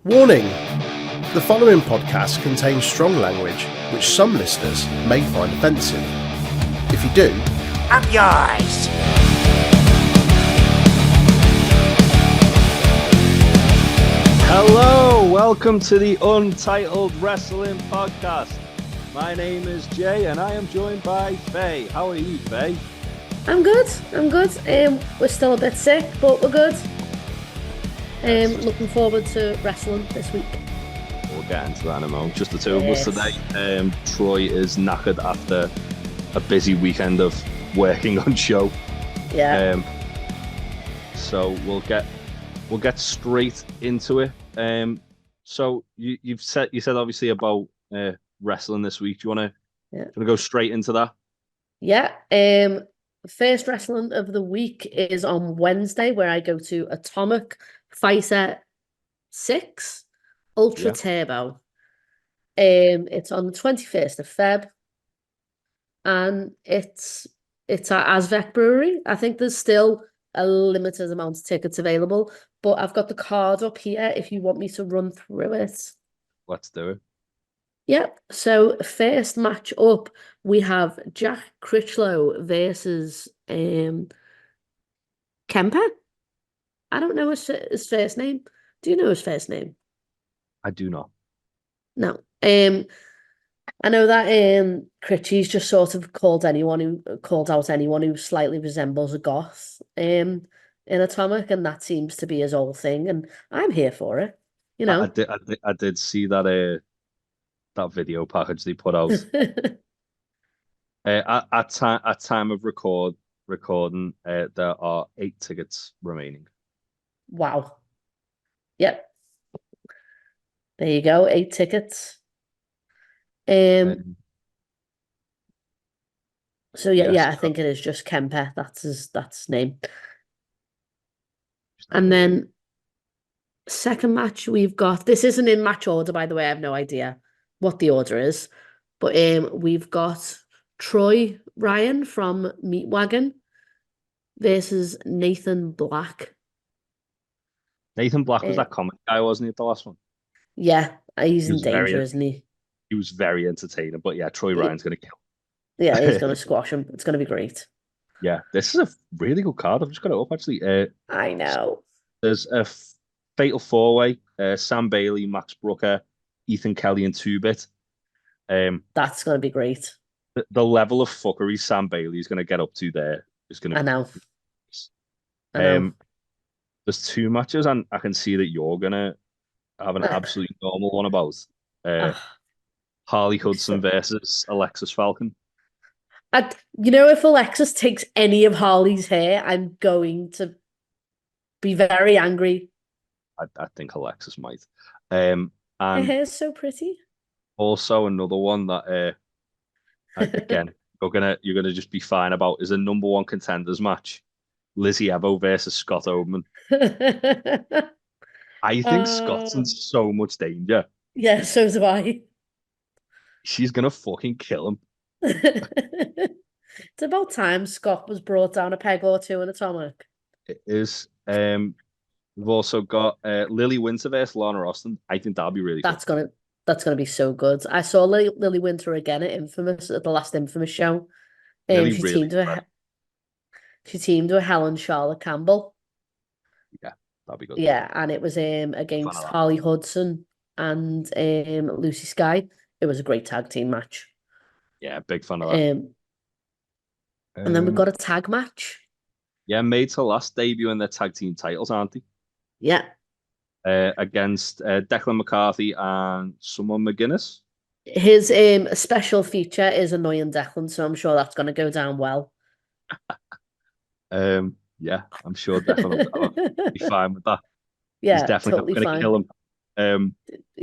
Warning! The following podcast contains strong language which some listeners may find offensive. If you do, Up yours! Hello, welcome to the Untitled Wrestling Podcast. My name is Jay and I am joined by Faye. How are you, Faye? I'm good. We're still a bit sick, but we're good. Looking forward to wrestling this week. We'll get into that in a moment. Just the two of us today. Troy is knackered after a busy weekend of working on show. Yeah. So we'll get straight into it. So you said obviously about wrestling this week. Do you want to go straight into that? Yeah. First wrestling of the week is on Wednesday, where I go to Atomic Fighter 6 Ultra Turbo. It's on the 21st of Feb, and it's at Azvec Brewery. I think there's still a limited amount of tickets available, but I've got the card up here if you want me to run through it. Let's do it. Yep. So first match up, we have Jack Critchlow versus Kemper. I don't know his first name. Do you know his first name? I do not. No. I know that Critchy's just sort of called out anyone who slightly resembles a goth in Atomic, and that seems to be his whole thing, and I'm here for it. You know. I did see that that video package they put out. At time of recording, there are 8 tickets remaining. Wow. Yep. There you go, 8 tickets. So I think it is just Kemper. That's his name. And then second match we've got, this isn't in match order, by the way. I have no idea what the order is, but we've got Troy Ryan from Meatwagon versus Nathan Black. Nathan Black was that comic guy, wasn't he, at the last one? Yeah, he's in danger, isn't he? He was very entertaining, but yeah, Troy Ryan's going to kill him. Yeah, he's going to squash him. It's going to be great. Yeah, this is a really good card. I've just got it up, actually. I know. There's a fatal 4-way, Sam Bailey, Max Brooker, Ethan Kelly, and 2-Bit. That's going to be great. The level of fuckery Sam Bailey is going to get up to there is going to I know. There's 2 matches, and I can see that you're going to have an absolutely normal one about Harley Hudson versus Alexis Falcon. If Alexis takes any of Harley's hair, I'm going to be very angry. I think Alexis might. And her hair's so pretty. Also, another one that again you're gonna just be fine about is a number 1 contenders match: Lizzie Evo versus Scott Oldman. I think Scott's in so much danger. Yeah, so do I. She's gonna fucking kill him. It's about time Scott was brought down a peg or two in Atomic. It is. We've also got Lily Winter versus Lana Austin. I think that'll be really good. That's gonna be so good. I saw Lily Winter again at the last Infamous show. She teamed with Helen Charlotte Campbell. Yeah, that'll be good. Yeah, and it was against Harley Hudson and Lucy Sky. It was a great tag team match. Yeah, big fan of that. And then we've got a tag match. Yeah, Made to Last debut in their tag team titles, aren't they? Yeah. Against Declan McCarthy and someone McGuinness. His special feature is annoying Declan, so I'm sure that's going to go down well. Yeah, I'm sure Declan will be fine with that. Yeah, he's definitely totally going to kill him.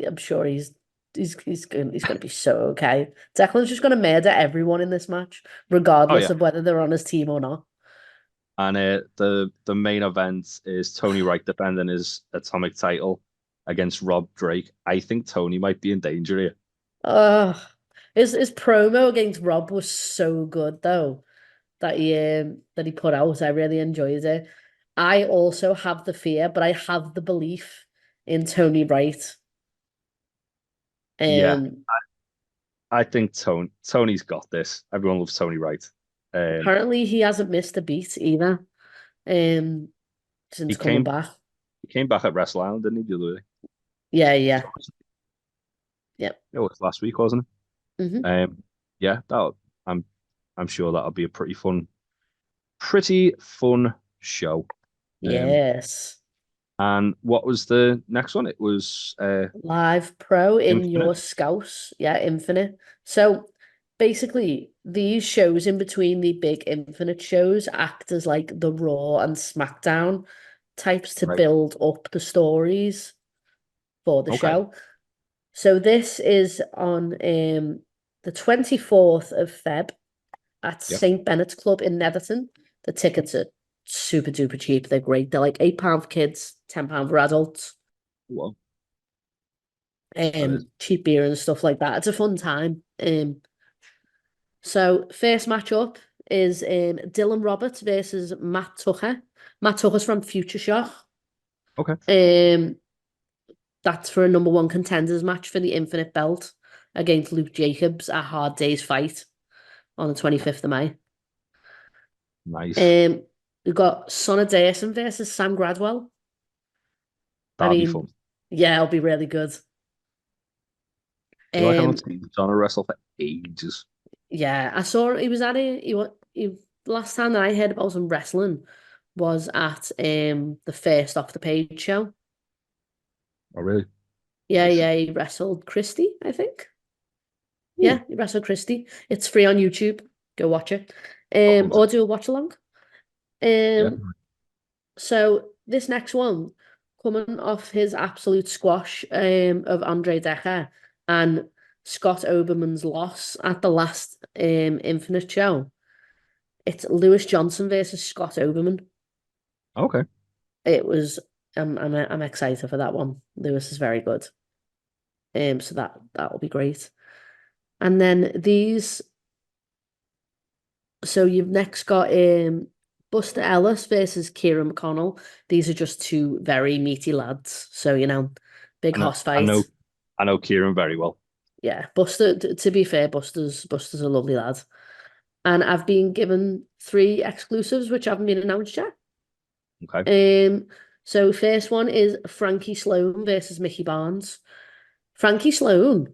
I'm sure he's going to be so okay. Declan's just going to murder everyone in this match, regardless of whether they're on his team or not. And the main event is Tony Wright defending his Atomic title against Rob Drake. I think Tony might be in danger here. His promo against Rob was so good though, that he put out. I really enjoyed it. I also have the fear, but I have the belief in Tony Wright. Yeah, I think Tony's got this. Everyone loves Tony Wright. Apparently he hasn't missed a beat either. He Since coming came back. he came back at Wrestle Island, didn't he, the other day? Yeah. Yep. It was last week, wasn't hmm it? Yeah, I'm sure that'll be a pretty fun show. Yes. And what was the next one? It was Live Pro in Infinite. your Scouse. Yeah, Infinite. So basically, these shows in between the big Infinite shows act as like the Raw and SmackDown types to Right. build up the stories for the Okay. show. So this is on the 24th of Feb at Yeah. St. Bennett's Club in Netherton. The tickets are super duper cheap. They're great. They're like £8 for kids, £10 for adults. Well, that is. Cheap beer and stuff like that. It's a fun time. So first match up is Dylan Roberts versus Matt Tucker. Matt Tucker's from Future Shock. Okay. That's for a number one contenders match for the Infinite Belt against Luke Jacobs at Hard Day's Fight on the 25th of May. Nice. We've got Sonna Dyson versus Sam Gradwell. That'll be fun. Yeah, it'll be really good. I feel like I haven't seen Sonna wrestle for ages. Yeah, I saw he was at it. He last time that I heard about him wrestling was at the first Off the Page show. Oh, really? Yeah, Nice. yeah, he wrestled Christy, I think. Ooh. Yeah, he wrestled Christy. It's free on YouTube. Go watch it. Or do a watch along. Yeah. So this next one, coming off his absolute squash of Andre Decker and Scott Oberman's loss at the last Infinite show, it's Lewis Johnson versus Scott Oberman. Okay. It was I'm excited for that one. Lewis is very good. So that will be great. And then these. So you've next got Buster Ellis versus Kieran McConnell. These are just two very meaty lads. So, big hoss fight. I know Kieran very well. Yeah, Buster, to be fair, Buster's a lovely lad. And I've been given 3 exclusives, which haven't been announced yet. Okay. So first one is Frankie Sloan versus Mickey Barnes. Frankie Sloan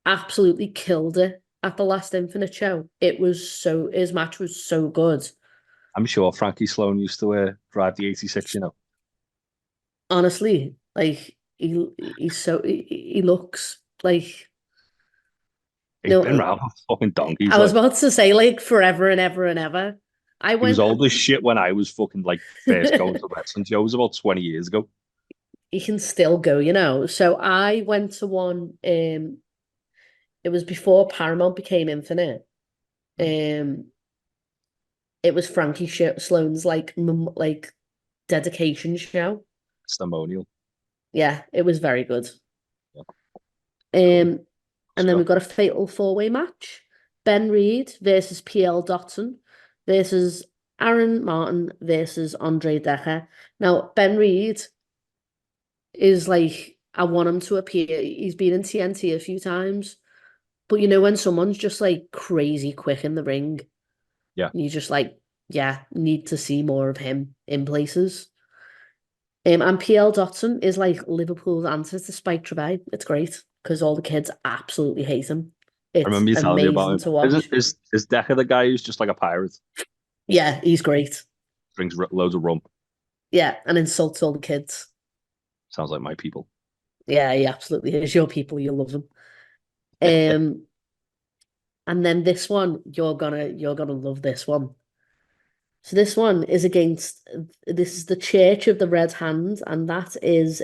absolutely killed it at the last Infinite show. His match was so good. I'm sure Frankie Sloan used to drive the 86, Honestly, like he looks like He's been around for fucking donkeys. I was about to say like forever and ever and ever. He was old as shit when I was fucking like first going to wrestling shows about 20 years ago. He can still go. So I went to one. It was before Paramount became Infinite. It was Frankie Sloan's like dedication show. Testimonial. Yeah, it was very good. Yeah. And then we've got a fatal 4-way match. Ben Reed versus PL Dotson versus Aaron Martin versus Andre Decker. Now, Ben Reed is like, I want him to appear. He's been in TNT a few times. But when someone's just like crazy quick in the ring, yeah, you just like, need to see more of him in places. And PL Dotson is like Liverpool's answer to Spike Trebay. It's great because all the kids absolutely hate him. It's I remember you telling me about him. To watch. Is Decker the guy who's just like a pirate? Yeah, he's great. Drinks loads of rum. Yeah, and insults all the kids. Sounds like my people. Yeah, he absolutely is. Your people, you'll love them. And then this one, you're gonna love this one. So this one is this is the Church of the Red Hand, and that is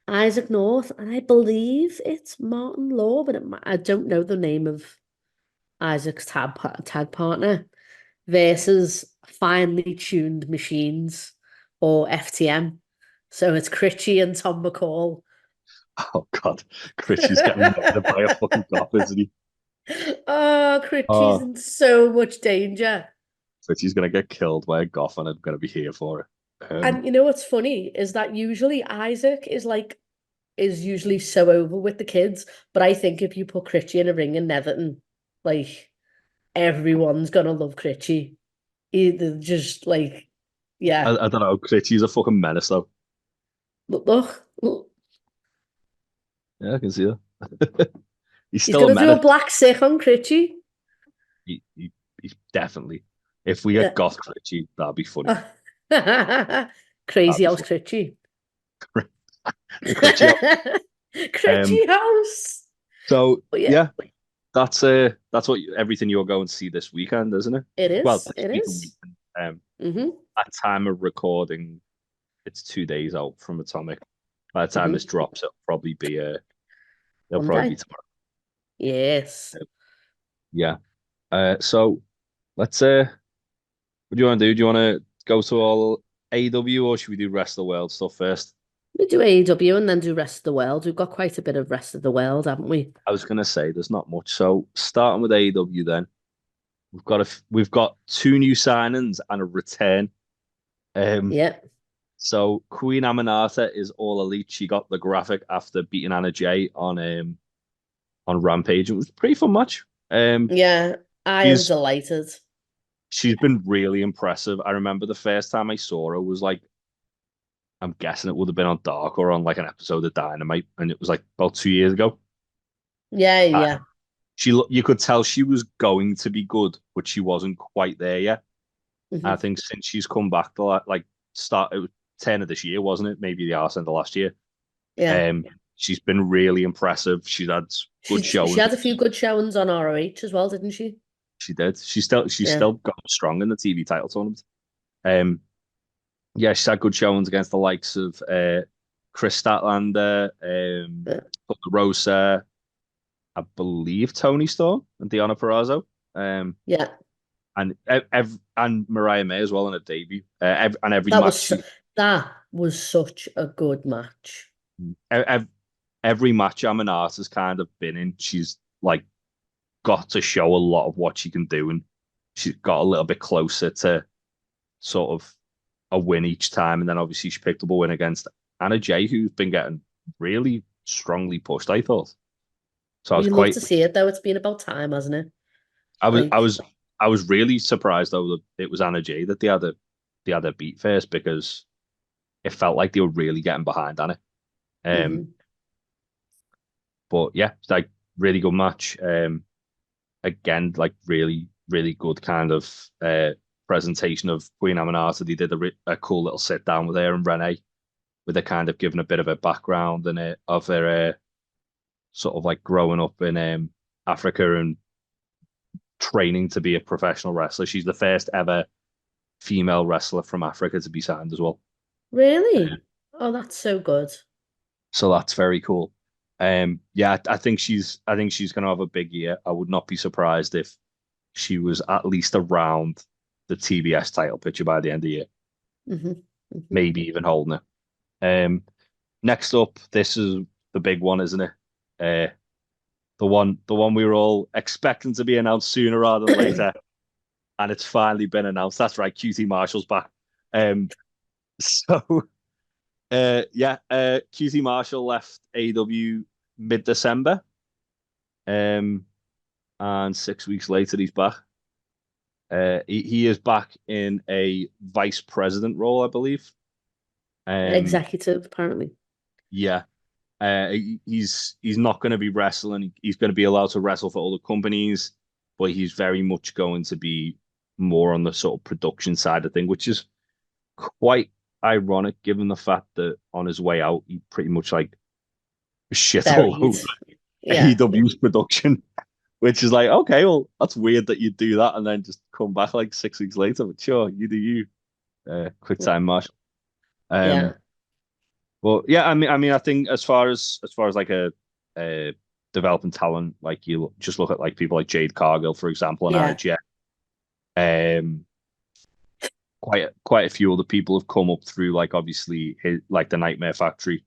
Isaac North, and I believe it's Martin Law, but I don't know the name of Isaac's tag partner, versus Finely Tuned Machines, or FTM. So it's Critchy and Tom McCall. Oh God, Critchy's getting murdered by a fucking cop, isn't he? Oh, Critchy's in so much danger. Critchy's gonna get killed by a goth, and I'm gonna be here for it. And you know what's funny is that usually Isaac is usually so over with the kids, but I think if you put Critchy in a ring in Netherton, like everyone's gonna love Critchy. Either just like, yeah. I don't know. Critchy's a fucking menace though. Look. Yeah, I can see that. He's He's still a gonna do a menace. black sick on Critchy. He's definitely. If we get Yeah. goth Critchy, that'd be funny. That'd Crazy be house funny. Critchy. Critchy. Um. Critchy house. So But yeah, yeah, that's what everything you're going to see this weekend, isn't it? it Well, is. this It weekend. is. Mm-hmm. At time of recording, it's 2 days out from Atomic. By the time Mm-hmm. this drops, it'll probably be Monday. tomorrow. Yes. Yeah. So let's what do you want to do? Do you want to go to all AW or should we do rest of the world stuff first? We do AEW and then do rest of the world. We've got quite a bit of rest of the world, haven't we? I was gonna say there's not much. So starting with AW then, we've got two new signings and a return. Um, Yeah. so Queen Aminata is all elite. She got the graphic after beating Anna Jay on Rampage. It was a pretty fun match. Yeah. I am She's delighted. she's been really impressive. I remember the first time I saw her was like I'm guessing it would have been on Dark or on like an episode of Dynamite, and it was like about 2 years ago. Yeah, And yeah. you could tell she was going to be good, but she wasn't quite there yet. And I Hmm. think since she's come back to like start it was 10 of this year, wasn't it? Maybe the arse end of last year. Yeah. Um, she's been really impressive. She's had good She showings. had a few good showings on ROH as well, didn't she? She did. She's Yeah. still got strong in the TV title tournament. Um, yeah, she's had good showings against the likes of Chris Statlander, Yeah. Rosa, I believe Tony Storm and Deonna Purrazzo, Yeah. and Mariah May as well in her debut. And every That match was she, that was such a good match. ev- every match Aminata has kind of been in, she's like got to show a lot of what she can do, and she's got a little bit closer to sort of a win each time. And then obviously she picked up a win against Anna Jay, who's been getting really strongly pushed, I thought. So I was We love quite to see it though. It's been about time, hasn't it? I was I Like, was I was really surprised though that it was Anna Jay that they had a beat first because it felt like they were really getting behind Anna. Um, mhm. but yeah, it's like really good match. Again, like really good kind of presentation of Queen Aminata. They did a cool little sit down with her and Renee, with her kind of giving a bit of a background and of her sort of like growing up in Africa and training to be a professional wrestler. She's the first ever female wrestler from Africa to be signed as well. Really? Oh, that's so good. So that's very cool. Yeah, I think she's gonna have a big year. I would not be surprised if she was at least around the TBS title picture by the end of the year, Hmm. Hmm. maybe even holding it. Um, Next up, this is the big one, isn't it? The one we were all expecting to be announced sooner rather than later, and it's finally been announced. That's right, QT Marshall's back. So yeah, QT Marshall left AW mid-December, um, and 6 weeks later he's back. He is back in a vice president role, I believe. Um, Executive, apparently. yeah, he's not going to be wrestling. He's going to be allowed to wrestle for other companies, but he's very much going to be more on the sort of production side of thing, which is quite ironic given the fact that on his way out he pretty much like shit all Buried. over Yeah. AEW's production, which is like, okay, well, that's weird that you do that and then just come back like 6 weeks later. But sure, you do you, quick time, Marshall. Um, Yeah. but yeah, I think as far as like a developing talent, like you just look at like people like Jade Cargill, for example, and Anna Yeah. Jay. Um, quite a few other people have come up through like obviously like the Nightmare Factory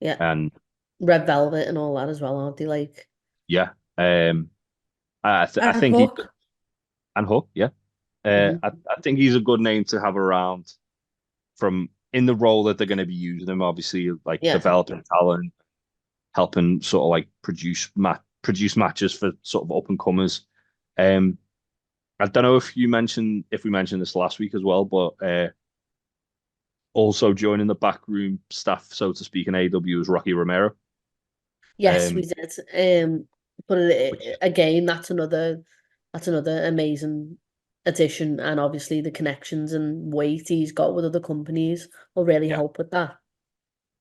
Yeah. and Red Velvet and all that as well, aren't they? Like, yeah. I and think he Hook. and Hook, yeah. Hmm. I think he's a good name to have around from in the role that they're going to be using him, obviously, like Yeah. developing talent, helping sort of like produce matches for sort of up and comers. I don't know if we mentioned this last week as well, but also joining the backroom staff, so to speak, in AEW is Rocky Romero. Yes, we did. But Which, again, that's another amazing addition, and obviously the connections and weight he's got with other companies will really yeah, help with that.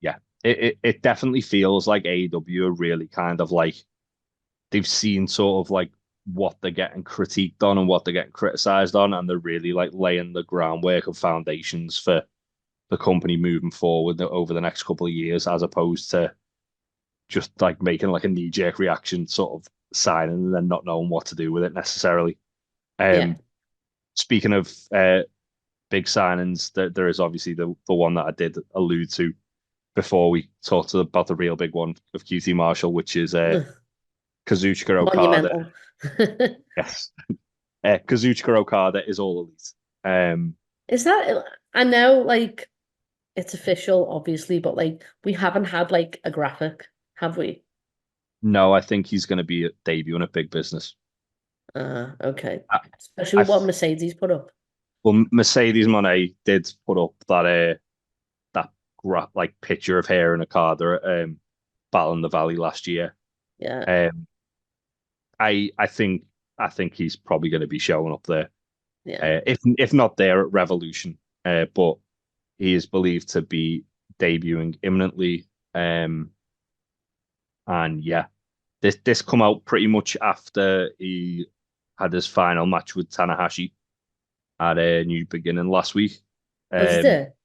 yeah, it definitely feels like AEW are really kind of like they've seen sort of like what they're getting critiqued on and what they're getting criticized on, and they're really like laying the groundwork of foundations for the company moving forward over the next couple of years, as opposed to just like making like a knee-jerk reaction sort of signing and then not knowing what to do with it necessarily. Yeah. Speaking of big signings, there is obviously the one that I did allude to before we talked about the real big one of QT Marshall, which is Kazuchika Okada. Monumental. Yes, Kazuchika Okada is all elite. Is that, I know, like, it's official, obviously, but like we haven't had like a graphic, have we? No, I think he's going to be debuting at Big Business. Okay. I, Especially I with what Mercedes put up. well, Mercedes Moné did put up that like picture of her in a car there Battle in the Valley last year. Yeah. I think he's probably going to be showing up there. Yeah. If not there at Revolution, but he is believed to be debuting imminently. And yeah, this come out pretty much after he had his final match with Tanahashi at a New Beginning last week. Oh, did Um, it?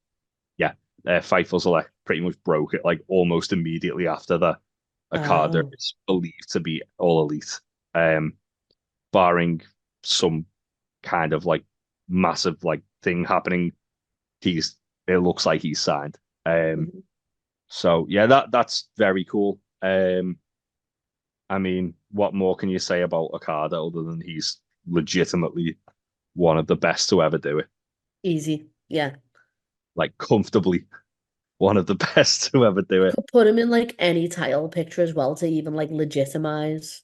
yeah, Fightful Select pretty much broke it like almost immediately after the Okada Oh. is believed to be all elite, barring some kind of like massive like thing happening. It looks like he's signed. Mhm. So yeah, that's very cool. I mean, what more can you say about Okada other than he's legitimately one of the best to ever do it? Easy. Yeah. Like comfortably one of the best to ever do You it. could put him in like any title picture as well to even like legitimize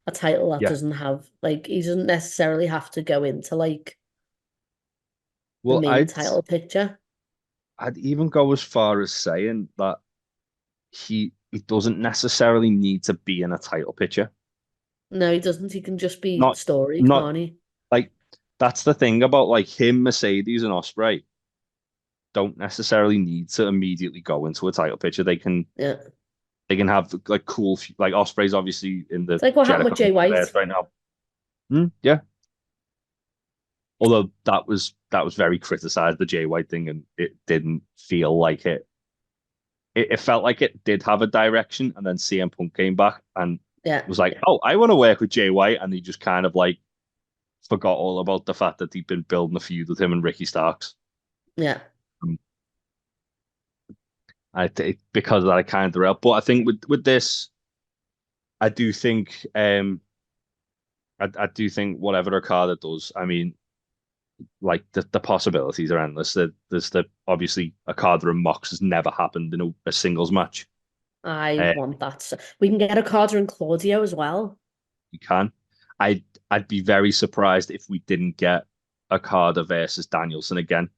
a title that Yeah. doesn't have like he doesn't necessarily have to go into like the Well, main title picture. I'd even go as far as saying that he doesn't necessarily need to be in a title picture. No, he doesn't. He can just be Not story, not can't he? like that's the thing about like him, Mercedes, and Osprey don't necessarily need to immediately go into a title picture. Yeah. They can have like cool like Osprey's obviously in the It's like what happened with Jericho Jay universe White. right now. Yeah. Although that was very criticized the Jay White thing, and it didn't feel like it felt like it did have a direction, and then CM Punk came back and Yeah. was like, "Oh, I want to work with Jay White," and he just kind of like forgot all about the fact that he'd been building a feud with him and Ricky Starks. Yeah. Um, because of that, I kind of derailed. But I think with this, I do think I do think whatever Okada does, I mean, like the possibilities are endless. There's the obviously Okada and Mox has never happened in a singles match. I Uh, want that. We can get a Carter and Claudio as well. you can. I'd be very surprised if we didn't get Okada versus Danielson again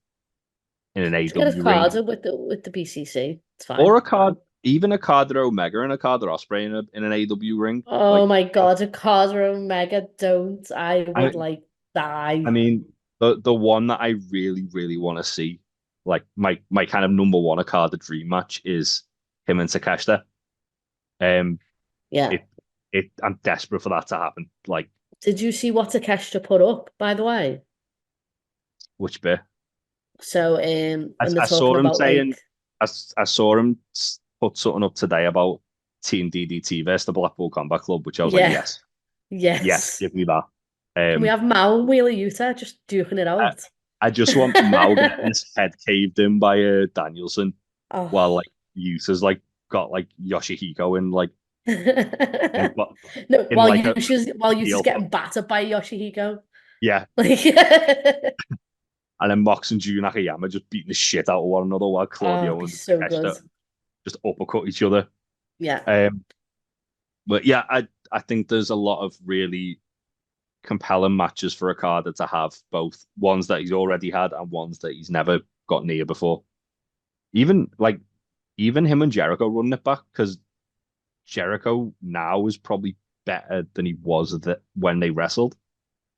in an Just get a AW ring, Carter with the BCC. It's or fine. even a Okada Omega and a Okada Osprey in an AW ring. Oh Like, my God, a Carter Omega, don't. I I would like I die. mean the one that I really want to see, like my kind of number one Okada dream match is him and Takeshita. Um, Yeah. it I'm desperate for that to happen. Like, Did you see what Takeshita put up, by the way? which bit? So, when they're I talking saw him about saying, like, I saw him put something up today about Team DDT versus the Blackpool Combat Club, which I was like, yeah, yes, yes, yes. give me that. Can we have Mao and Wheeler Yuta just duking it I, out? I just want Mao getting his head caved in by Danielson while Oh. like Yuta's like got like Yoshihiko in, No, in like a while Yusha's heel hook. getting battered by Yoshihiko. Yeah, Like and then Mox and Jun Nakayama just beating the shit out of one another while Oh, Claudio it'd be and so Takeshita good. just uppercut each other. Yeah. But yeah, I think there's a lot of really compelling matches for Okada to have, both ones that he's already had and ones that he's never got near before. Even him and Jericho running it back, because Jericho now is probably better than he was when they wrestled.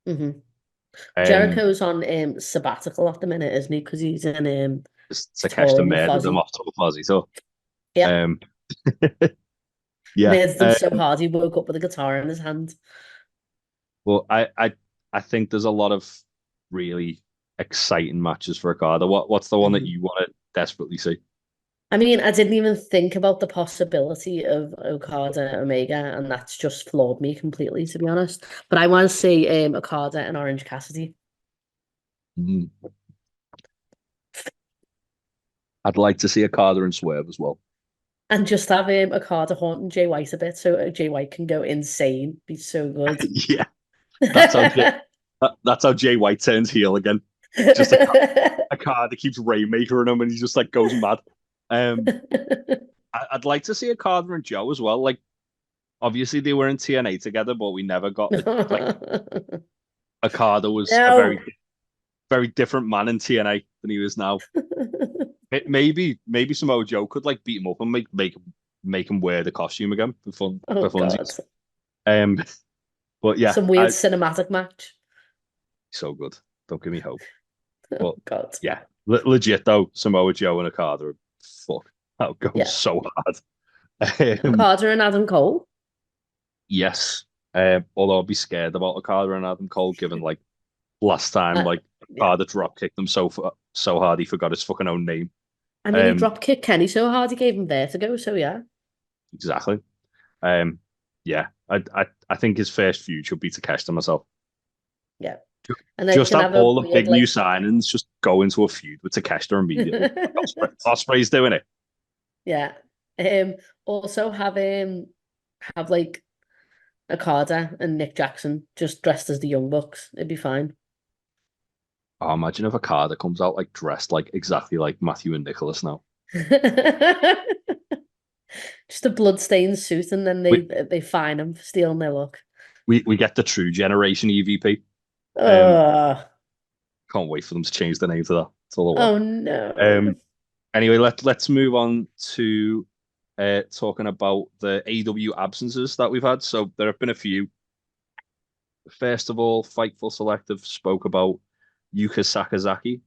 hmm Um, Jericho's on sabbatical at the minute, isn't he? Because he's in he's Takeshita touring with murdered them Fozzy. off to a Fozzy, so Yeah. um, yeah. Murdered them so hard he woke up with a guitar in his hand. Well, I think there's a lot of really exciting matches for Okada. What's the one that hmm you want to desperately see? I mean, I didn't even think about the possibility of Okada Omega, and that's just floored me completely, to be honest. But I want to see Okada and Orange Cassidy. Mm. I'd like to see Okada and Swerve as well. And just have Okada haunting Jay White a bit so Jay White can go insane. Be so good. Yeah, that's how that's how Jay White turns heel again. Just a card that keeps Rainmaker in him, and he just like goes mad. I'd like to see a Okada and Joe as well. Like, obviously they were in TNA together, but we never got like Okada was a No. very different man in TNA than he is now. Maybe Samoa Joe could like beat him up and make him wear the costume again for fun Oh for God. funsies. But yeah, Some weird cinematic match. so good. Don't give me hope. Oh But God. yeah, legit though, Samoa Joe and Okada, fuck, that would go Yeah. so hard. Okada and Adam Cole. Yes, although I'd be scared about Okada and Adam Cole, given like last time, Uh, like yeah. Okada drop kicked him so hard he forgot his fucking own name. I mean, he drop kicked Kenny so hard he gave him vertigo. So yeah. Exactly. Um, yeah, I think his first feud should be Takeshita myself. Yeah. And then you Just can have have a all the weird big new like. signings just go into a feud with Takeshita immediately. Osprey's doing it. Yeah. Also have like Okada and Nick Jackson just dressed as the Young Bucks. It'd be fine. Oh, imagine if Okada comes out like dressed like exactly like Matthew and Nicholas now. Just a bloodstained suit, and then We they fine him for stealing their look. we get the true generation EVP. Um, Oh, can't wait for them to change the name to that. That's all I want. oh no. Anyway, let's move on to talking about the AEW absences that we've had. So there have been a few. First of all, Fightful Selective spoke about Yuka Sakazaki.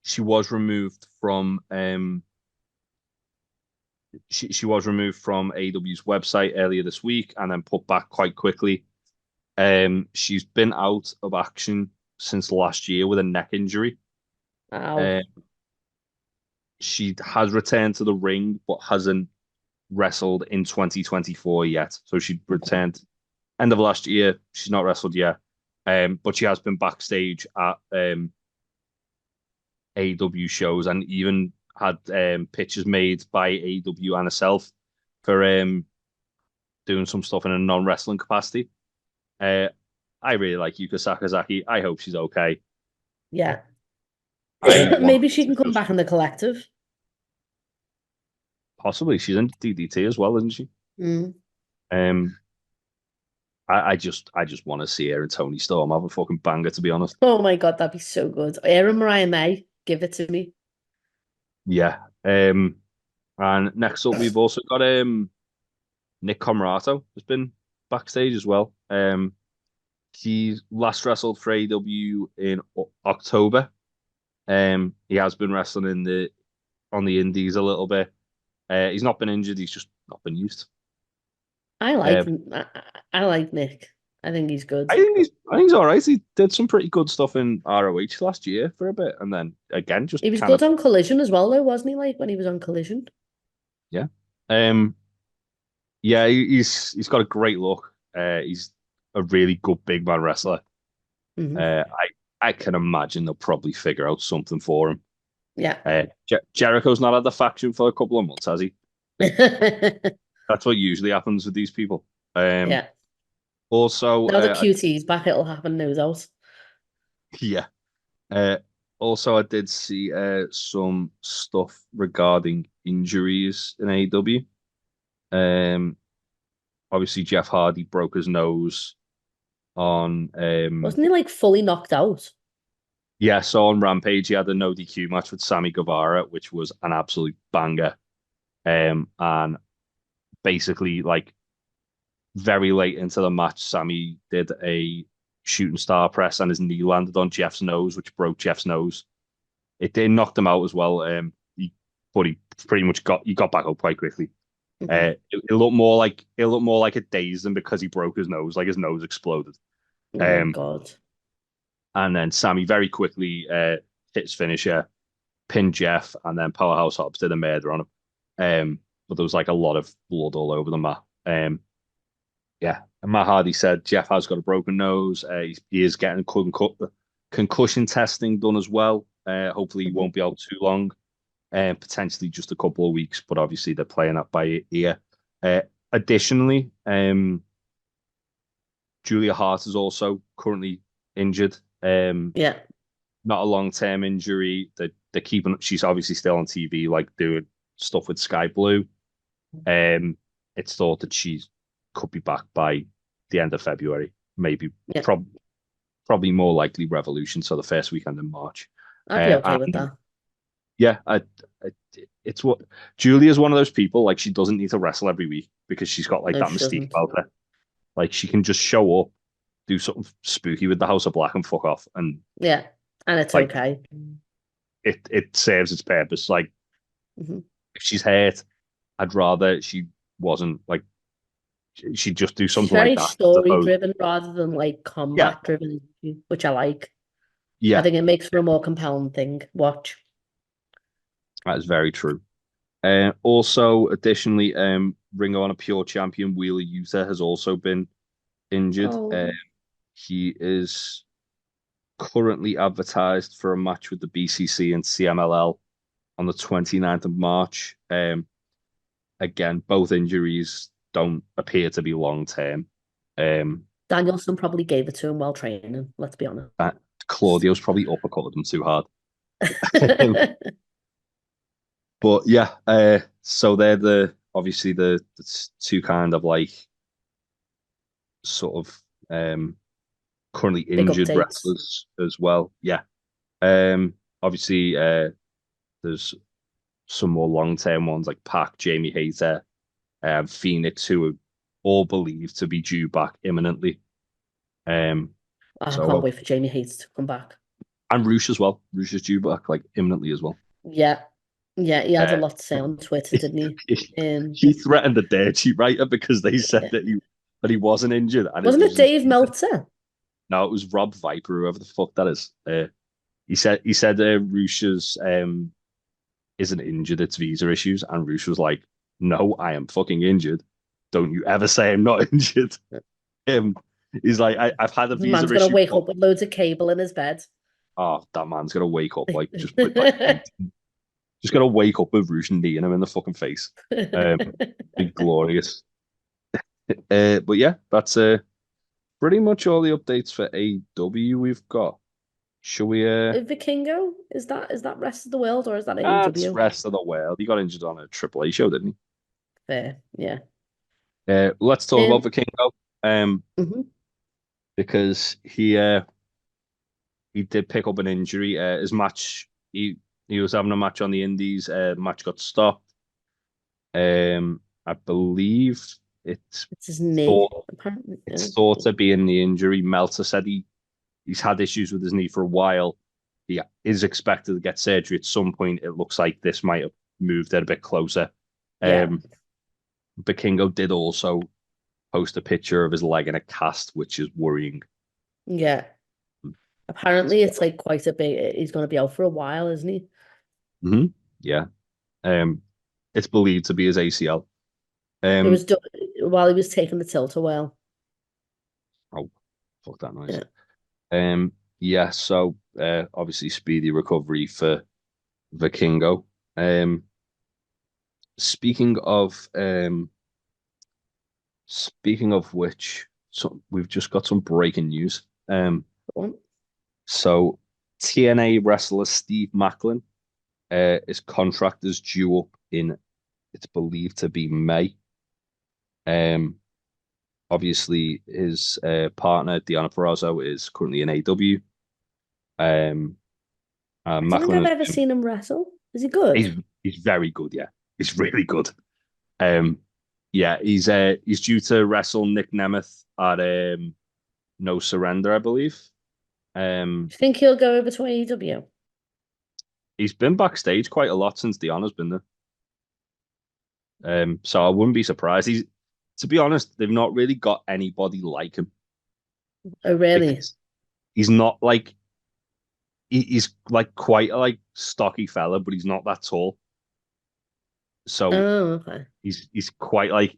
She was removed from she was removed from AEW's website earlier this week and then put back quite quickly. She's been out of action since last year with a neck injury. Ow. Uh, she has returned to the ring, but hasn't wrestled in 2024 yet. So she returned end of last year. She's not wrestled yet, but she has been backstage at AEW shows and even had pictures made by AEW and herself for doing some stuff in a non-wrestling capacity. I really like Yuka Sakazaki. I hope she's okay. Yeah. I want Maybe she can to come just back in the collective. possibly she's in DDT as well, isn't she? Mm. Um, I just want to see her and Tony Storm have a fucking banger, to be honest. Oh my God, that'd be so good. Aaron Mariah May, give it to me. Yeah. And next up we've also got Nick Comarato has been backstage as well. He last wrestled for AEW in October. He has been wrestling on the indies a little bit. He's not been injured. He's just not been used. I like Uh, I like Nick. I think he's good. I think he's all right. He did some pretty good stuff in ROH last year for a bit, and then again just He was kind good of on Collision as well, though, wasn't he? Like when he was on Collision. yeah. Um, yeah, he's got a great look. He's a really good big man wrestler. hmm I can imagine they'll probably figure out something for him. Yeah. Jericho's not had the faction for a couple of months, has he? That's what usually happens with these people. Yeah. Also, Now the QT's back, it'll happen, no doubt. yeah, Uh, Also, I did see some stuff regarding injuries in AEW. Um, Obviously Jeff Hardy broke his nose on Wasn't he like fully knocked out? yeah, so on Rampage he had a no DQ match with Sammy Guevara, which was an absolute banger. And basically like very late into the match, Sammy did a shooting star press and his knee landed on Jeff's nose, which broke Jeff's nose. It did knocked him out as well. But he pretty much got back up quite quickly. Mhm. It looked more like a daze than because he broke his nose, like his nose exploded. Oh my Um, God. and then Sammy very quickly hit his finisher, pinned Jeff, and then Powerhouse Hobbs did a murder on him. But there was like a lot of blood all over the mat. Yeah, and Matt Hardy said Jeff has got a broken nose. He is getting concussion testing done as well. Hopefully, he Mhm. won't be out too long, potentially just a couple of weeks. But obviously, they're playing that by ear. Uh, Additionally, Julia Hart is also currently injured. Yeah. Not a long-term injury. They're keeping. She's obviously still on TV, like doing stuff with Sky Blue. It's thought that she could be back by the end of February, maybe Yeah. probably more likely Revolution, so the first weekend in March. I'd be okay with And that. yeah, I, it's what Julia's one of those people. Like she doesn't need to wrestle every week because she's got like No, that she mystique doesn't. about her. Like she can just show up, do something spooky with the House of Black, and fuck off. And Yeah. And it's like okay. it serves its purpose. Like Mhm. if she's hurt, I'd rather she wasn't like she'd just do She's something like very that as story opposed. driven rather than like Yeah, combat driven, which I like. I yeah, think it makes for a more compelling thing. Watch. that is very true. Also, additionally, Ring of Honor Pure Champion Wheeler Yuta has also been injured. Oh, He is currently advertised for a match with the BCC and CMLL on the 29th of March. Again, both injuries don't appear to be long term. Um, Danielson probably gave it to him while training, let's be honest. that Claudio's probably uppercutted him too hard. But yeah, so they're obviously the two kind of like sort of currently Big injured updates. wrestlers as well. Yeah. Obviously there's some more long term ones like Pac, Jamie Hayter, Phoenix, who are all believed to be due back imminently. Um, I so can't wait for Jamie Hayes to come back. and Roosh as well. Roosh is due back like imminently as well. Yeah. Yeah, he had a Uh, lot to say on Twitter, didn't he? he threatened the dirt sheet writer because they said that he wasn't injured, and it Wasn't it was just Dave Meltzer? no, it was Rob Viper, whoever the fuck that is. He said Rush's isn't injured, it's visa issues, and Rush was like, "No, I am fucking injured. Don't you ever say I'm not injured." Um, he's like, I've had a The visa man's gonna issue. wake up with loads of cable in his bed. Oh, that man's gonna wake up like just with like 18, just gonna wake up with Rush kneeing him in the fucking face. Be glorious. But yeah, that's pretty much all the updates for AEW we've got. Shall we Vikingo? Is that rest of the world or is that that's AEW? rest of the world. He got injured on a AAA show, didn't Fair, yeah. he? Let's talk about Um, Vikingo. mhm. Because he did pick up an injury. His match he was having a match on the Indies. The match got stopped. I believe it's It's his knee, thought apparently. it's thought to be in the injury. Meltzer said he's had issues with his knee for a while. He is expected to get surgery at some point. It looks like this might have moved it a bit closer. Yeah, Vikingo did also post a picture of his leg in a cast, which is worrying. yeah. Apparently, it's like quite a big. He's going to be out for a while, isn't he? Hmm. Yeah. Um, it's believed to be his ACL. It Um, was while he was taking the tilt a while. oh, fuck that noise. Yeah. Yeah, so obviously speedy recovery for Vikingo. Um, speaking of speaking of which, so we've just got some breaking news. Go on. So TNA wrestler Steve Macklin, his contract is due up in, it's believed to be May. Obviously his partner Deonna Purrazzo is currently in AW. I don't think Macklin I've has ever been, seen him wrestle. Is he good? he's very good, yeah. He's really good. Um, yeah, he's due to wrestle Nick Nemeth at No Surrender, I believe. Do you think he'll go over to AEW? He's been backstage quite a lot since Deanna's been there. So I wouldn't be surprised. To be honest, they've not really got anybody like him Oh, really? because he's not like he's like quite a like stocky fella, but he's not that tall. So Oh, okay. he's quite like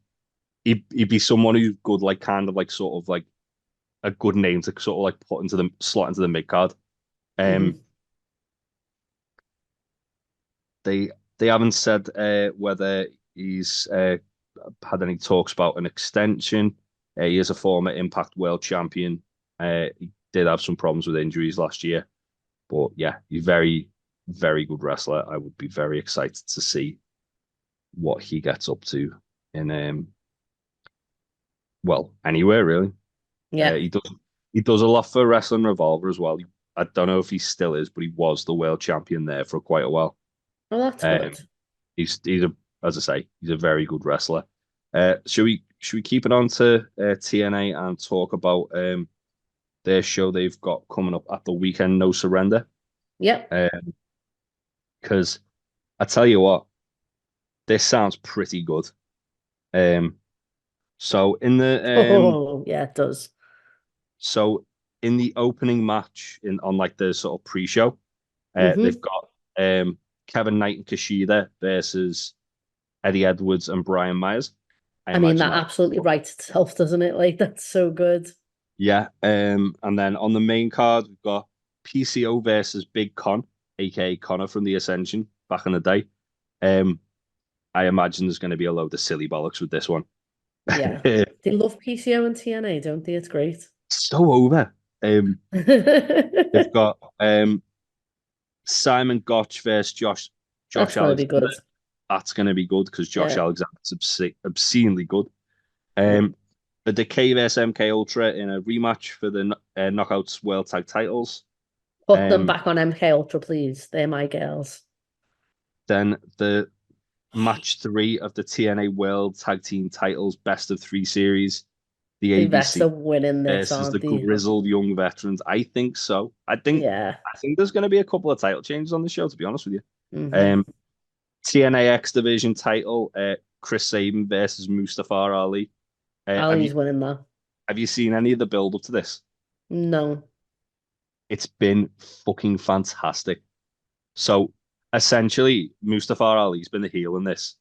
he'd be someone who's good, like kind of like sort of like a good name to sort of like put into the slot into the mid card. Um, Hmm. they they haven't said whether he's had any talks about an extension. He is a former Impact World Champion. He did have some problems with injuries last year, but yeah, he's very good wrestler. I would be very excited to see what he gets up to in well, anywhere really. Yeah. He does a lot for Wrestling Revolver as well. I don't know if he still is, but he was the world champion there for quite a while. Well, that's Um, good. he's a, as I say, he's a very good wrestler. Should we keep it on to TNA and talk about their show they've got coming up at the weekend, No Surrender? Yep. Because I tell you what, this sounds pretty good. Um, so in the Oh, yeah, it does. so in the opening match in on like the sort of pre-show, they've Hmm. got Kevin Knight and Kushida versus Eddie Edwards and Brian Myers. I I mean, imagine that that. absolutely writes itself, doesn't it? Like, that's so good. Yeah. And then on the main card, we've got PCO versus Big Con, aka Connor from the Ascension back in the day. Um, I imagine there's going to be a load of silly bollocks with this one. Yeah. They love PCO and TNA, don't they? It's great. So over. They've That's got Simon Gotch versus Josh gonna be Alexander. good. That's going to be good because Josh Yeah. Alexander's obscenely good. Yeah. The Decay vs MK Ultra in a rematch for the Knockouts World Tag Titles. Put them Um, back on MK Ultra, please. They're my girls. then the match 3 of the TNA World Tag Team Titles Best of 3 series. The The vets are ABC winning this, versus the aren't they? grizzled young veterans. I think so. Yeah. I think there's going to be a couple of title changes on the show, to be honest with you. Hmm. Um, TNA X Division title, Chris Sabin versus Mustafa Ali. Ali's winning that. Have you seen any of the build up to this? No. It's been fucking fantastic. So essentially, Mustafa Ali's been the heel in this,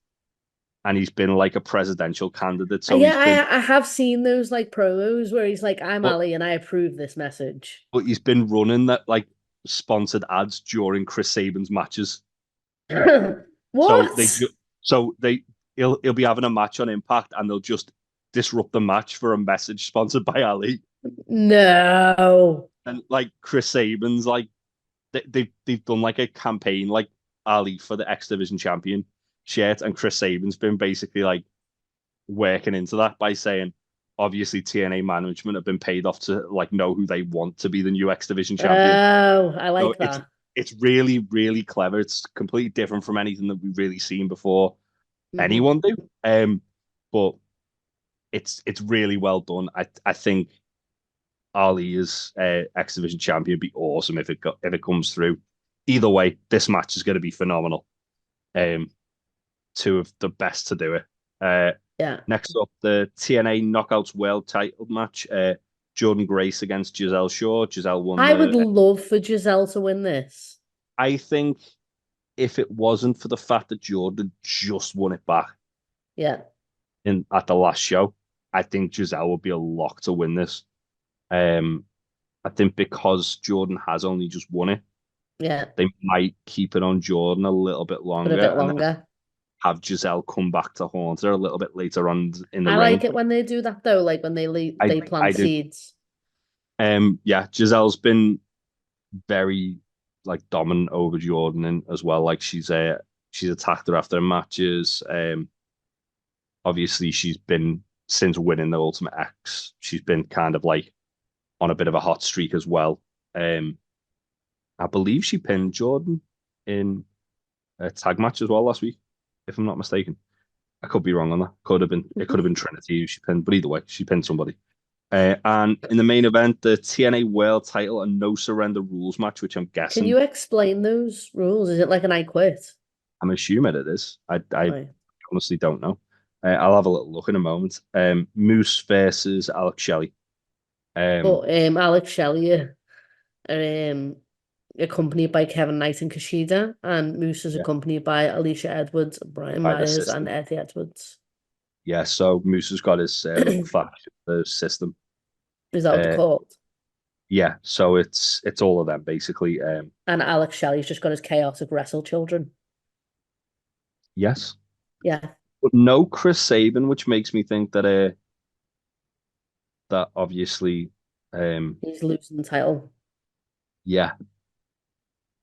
and he's been like a presidential candidate. So Yeah, he's been, I have seen those like promos where he's like, I'm but, Ali and I approve this message. but he's been running that like sponsored ads during Chris Sabin's matches. So they What? ju- so they he'll be having a match on Impact, and they'll just disrupt the match for a message sponsored by Ali. No. And like Chris Sabin's like they've done like a campaign like Ali for the X Division champion shirt, and Chris Sabin's been basically like working into that by saying obviously TNA management have been paid off to like know who they want to be the new X Division champion. Oh, I So like that. it's really clever. It's completely different from anything that we've really seen before Hmm. anyone do. But it's really well done. I think Ali is X Division champion. Would be awesome if it comes through. Either way, this match is going to be phenomenal. Um, two of the best to do it. Yeah. Next up, the TNA Knockouts World Title match. Jordan Grace against Giselle Shaw. Giselle won I would the. love for Giselle to win this. I think if it wasn't for the fact that Jordan just won it back Yeah. in at the last show, I think Giselle would be a lock to win this. Um, I think because Jordan has only just won it, Yeah. they might keep it on Jordan a little bit But a longer bit and then longer. have Giselle come back to haunt her a little bit later on in the I ring. like it when they do that though, like when they I plant do. seeds. Yeah, Giselle's been very like dominant over Jordan and as well. Like she's attacked her after matches. Obviously she's been since winning the Ultimate X, she's been kind of like on a bit of a hot streak as well. I believe she pinned Jordan in a tag match as well last week, if I'm not mistaken. I could be wrong on that. It could have been Trinity who she pinned, but either way, she pinned somebody. And in the main event, the TNA World Title and No Surrender Rules match, which I'm Can guessing, you explain those rules? Is it like an I quit? I'm assuming it is. I Right. honestly don't know. I'll have a little look in a moment. Moose versus Alex Shelley. But Alex Shelley are accompanied by Kevin Knight and Kushida, and Moose is Yeah, accompanied by Alicia Edwards, Brian by the Myers, and system. Eddie Edwards. Yeah, so Moose has got his little faction, the system. Is that what they're Uh, called? yeah, so it's all of them basically. And Alex Shelley's just got his chaotic wrestle children. Yes, Yeah, but no Chris Sabin, which makes me think that obviously, he's losing the title. yeah,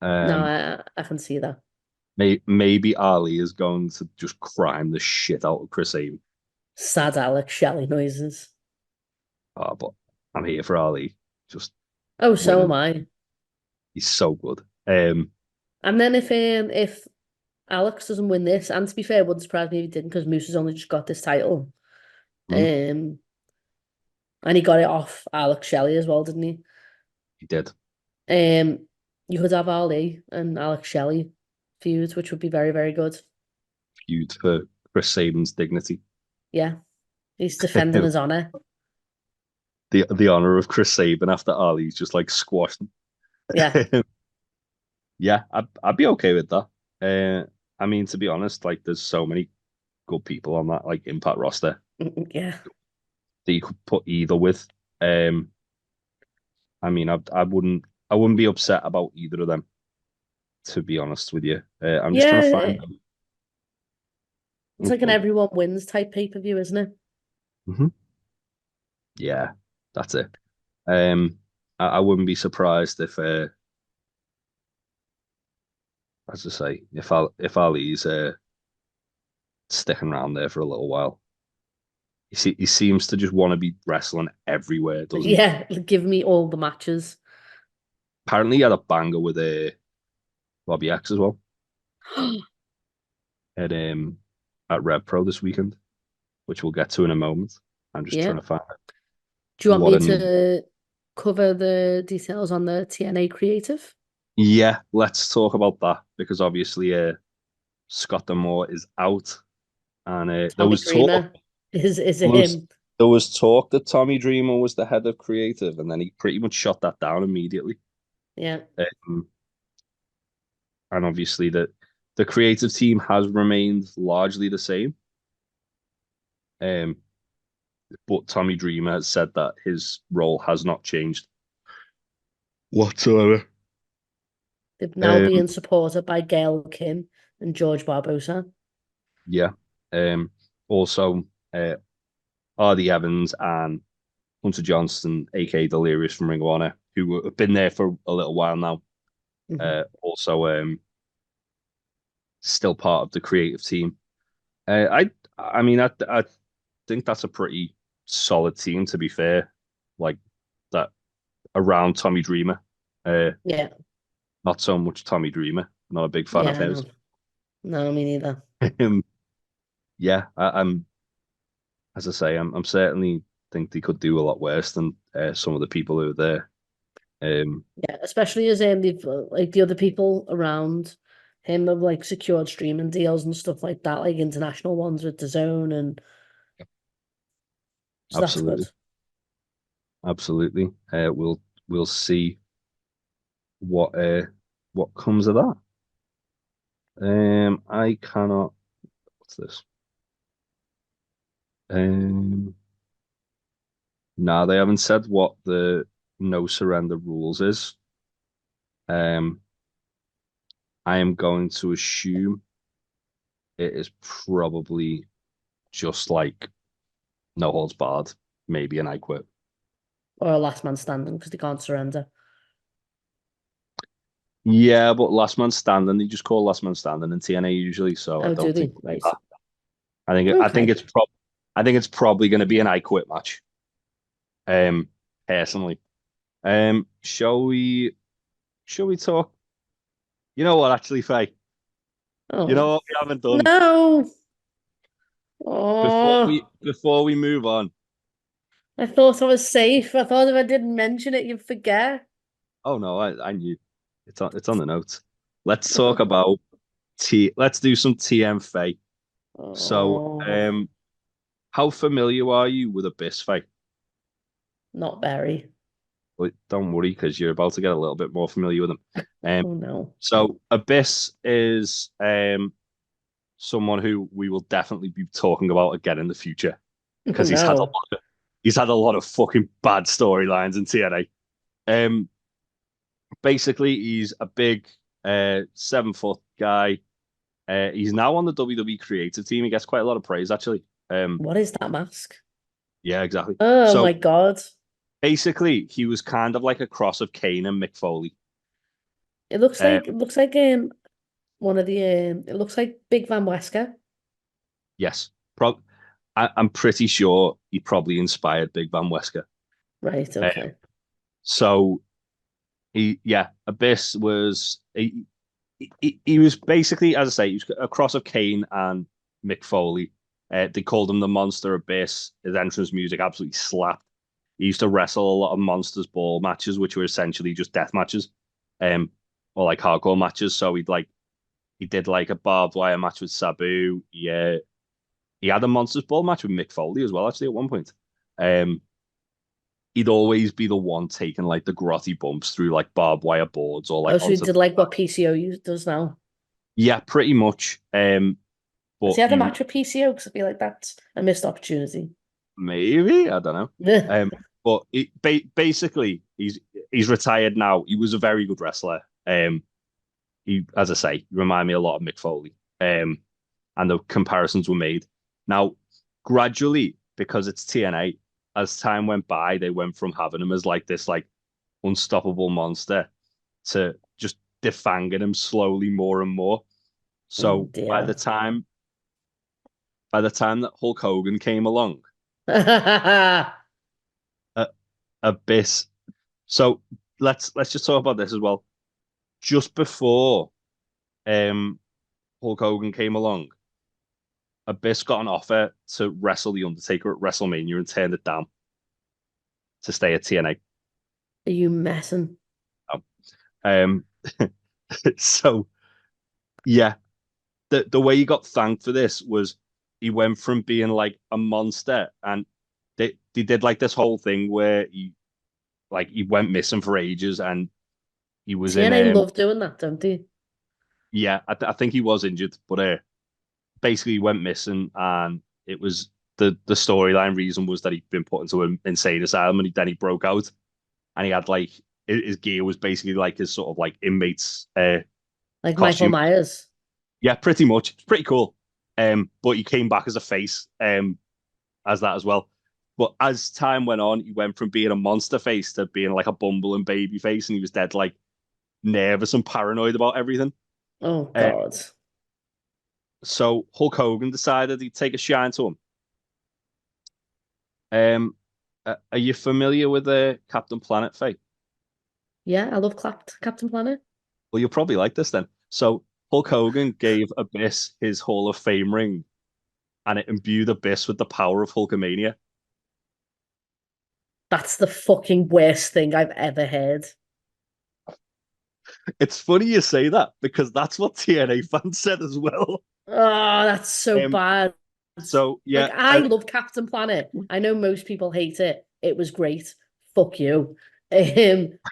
No, um, I can see that. maybe Ali is going to just crime the shit out of Chris Sabin. Sad Alex Shelley noises. Oh, but I'm here for Ali. Just Oh, so am winning. I. He's so good. And then if Alex doesn't win this, and to be fair, it wouldn't surprise me if he didn't, because Moose has only just got this title. mhm, Um, and he got it off Alex Shelley as well, didn't he? he did. Um, you could have Ali and Alex Shelley feuds, which would be very, very good. Feud for Chris Sabin's dignity. Yeah, he's defending his honor. The honor of Chris Sabin after Ali's just like squashed Yeah, him. Yeah, I'd be okay with that. I mean, to be honest, like there's so many good people on that like Impact roster yeah, that you could put either with. Um, I mean, I wouldn't be upset about either of them, to be honest with you. I'm just trying to find yeah. them. It's like an everyone wins type pay-per-view, isn't it? Mhm. Yeah, that's it. Um, I wouldn't be surprised if, as I say, if Ali's sticking around there for a little while. He seems to just want to be wrestling everywhere, doesn't he? Yeah, give me all the matches. Apparently, he had a banger with Bobby X as well at Rev Pro this weekend, which we'll get to in a moment. I'm just Yeah. trying to find out Do you want what me an to cover the details on the TNA creative? yeah. Let's talk about that because obviously, Scott Demore is out, and Tommy Dreamer is there was him. there was talk that Tommy Dreamer was the head of creative, and then he pretty much shot that down immediately. Yeah. Um, and obviously, the creative team has remained largely the same. Um, but Tommy Dreamer has said that his role has not changed whatsoever. They're now Um, being supported by Gail Kim and George Barbosa. yeah. Also, Hardy Evans and Hunter Johnston, aka Delirious from Ring of Honor, who have been there for a little while now. Mhm. Also, still part of the creative team. I mean, I think that's a pretty solid team. To be fair, like that around Tommy Dreamer. Yeah. Not so much Tommy Dreamer. Not a big fan of Yeah, I his. know. No, me neither. Yeah, I'm. As I say, I'm certainly think they could do a lot worse than some of the people who are there. Yeah, especially as they've like the other people around him have like secured streaming deals and stuff like that, like international ones with DAZN, and so that's good. Absolutely, absolutely. We'll see what what comes of that. I cannot. What's this? No, they haven't said what the no surrender rules is. Um, I am going to assume it is probably just like no holds barred, maybe an I quit. Or a last man standing because they can't surrender. Yeah, but last man standing, they just call last man standing in TNA usually, so I Oh, do don't think they? Right. that. I think Okay. it's probably going to be an I quit match. Personally. Shall we talk? You know what, actually, Faye? You know Oh, what we haven't done no. Oh, before we move on. I thought I was safe. I thought if I didn't mention it, you'd forget. Oh no, I knew it's on the notes. Let's talk Oh, about let's do some TNFAYE. So, oh, how familiar are you with Abyss, Faye? not very. Well, don't worry, because you're about to get a little bit more familiar with them. Um, Oh no. so Abyss is someone who we will definitely be talking about again in the future Oh because no. he's had a lot of fucking bad storylines in TNA. Basically, he's a big 7 foot guy. He's now on the WWE creative team. He gets quite a lot of praise, actually. What is that mask? Yeah, exactly. Oh So my God. basically, he was kind of like a cross of Kane and Mick Foley. It looks like one of the it looks like Big Van Wesker. Yes, I'm pretty sure he probably inspired Big Van Wesker. Right, Uh, okay. so yeah, Abyss was he was basically, as I say, he was a cross of Kane and Mick Foley. They called him the Monster Abyss. His entrance music absolutely slapped. He used to wrestle a lot of Monsters Ball matches, which were essentially just death matches, or like hardcore matches. So he did like a barbed wire match with Sabu. Yeah, he had a Monsters Ball match with Mick Foley as well, actually, at one point. Um, he'd always be the one taking like the grotty bumps through like barbed wire boards or like Oh, so he onto. did like what PCO does now. Yeah, pretty much. Has But he had a he match with PCO? Because I feel like that's a missed opportunity. maybe I don't know. But basically he's retired now. He was a very good wrestler. He, as I say, remind me a lot of Mick Foley. And the comparisons were made. Now, gradually, because it's TNA, as time went by, they went from having him as like this like unstoppable monster to just defanging him slowly more and more. Oh So dear. by the time that Hulk Hogan came along, uh, Abyss. So let's just talk about this as well. Just before um Hulk Hogan came along, Abyss got an offer to wrestle The Undertaker at WrestleMania and turned it down to stay at TNA. Are you messing? Um, so yeah, the way he got thanked for this was he went from being like a monster, and they did like this whole thing where he went missing for ages, and he was in TNA love doing that, don't they? yeah, I think he was injured, but basically he went missing, and it was the storyline reason was that he'd been put into an insane asylum, and then he broke out, and he had like his gear was basically like his sort of like inmates Like Michael costume. Myers. Yeah, pretty much. It's pretty cool. But he came back as a face, as that as well. But as time went on, he went from being a monster face to being like a bumbling baby face, and he was dead like nervous and paranoid about everything. Oh Uh, God. so Hulk Hogan decided he'd take a shine to him. Um, are you familiar with Captain Planet, Faye? Yeah, I love Captain Planet. Well, you'll probably like this then. So Hulk Hogan gave Abyss his Hall of Fame ring, and it imbued Abyss with the power of Hulkamania. That's the fucking worst thing I've ever heard. It's funny you say that because that's what TNA fans said as well. Oh, that's so Um, bad. so Like, yeah, I love Captain Planet. I know most people hate it. It was great. Fuck you.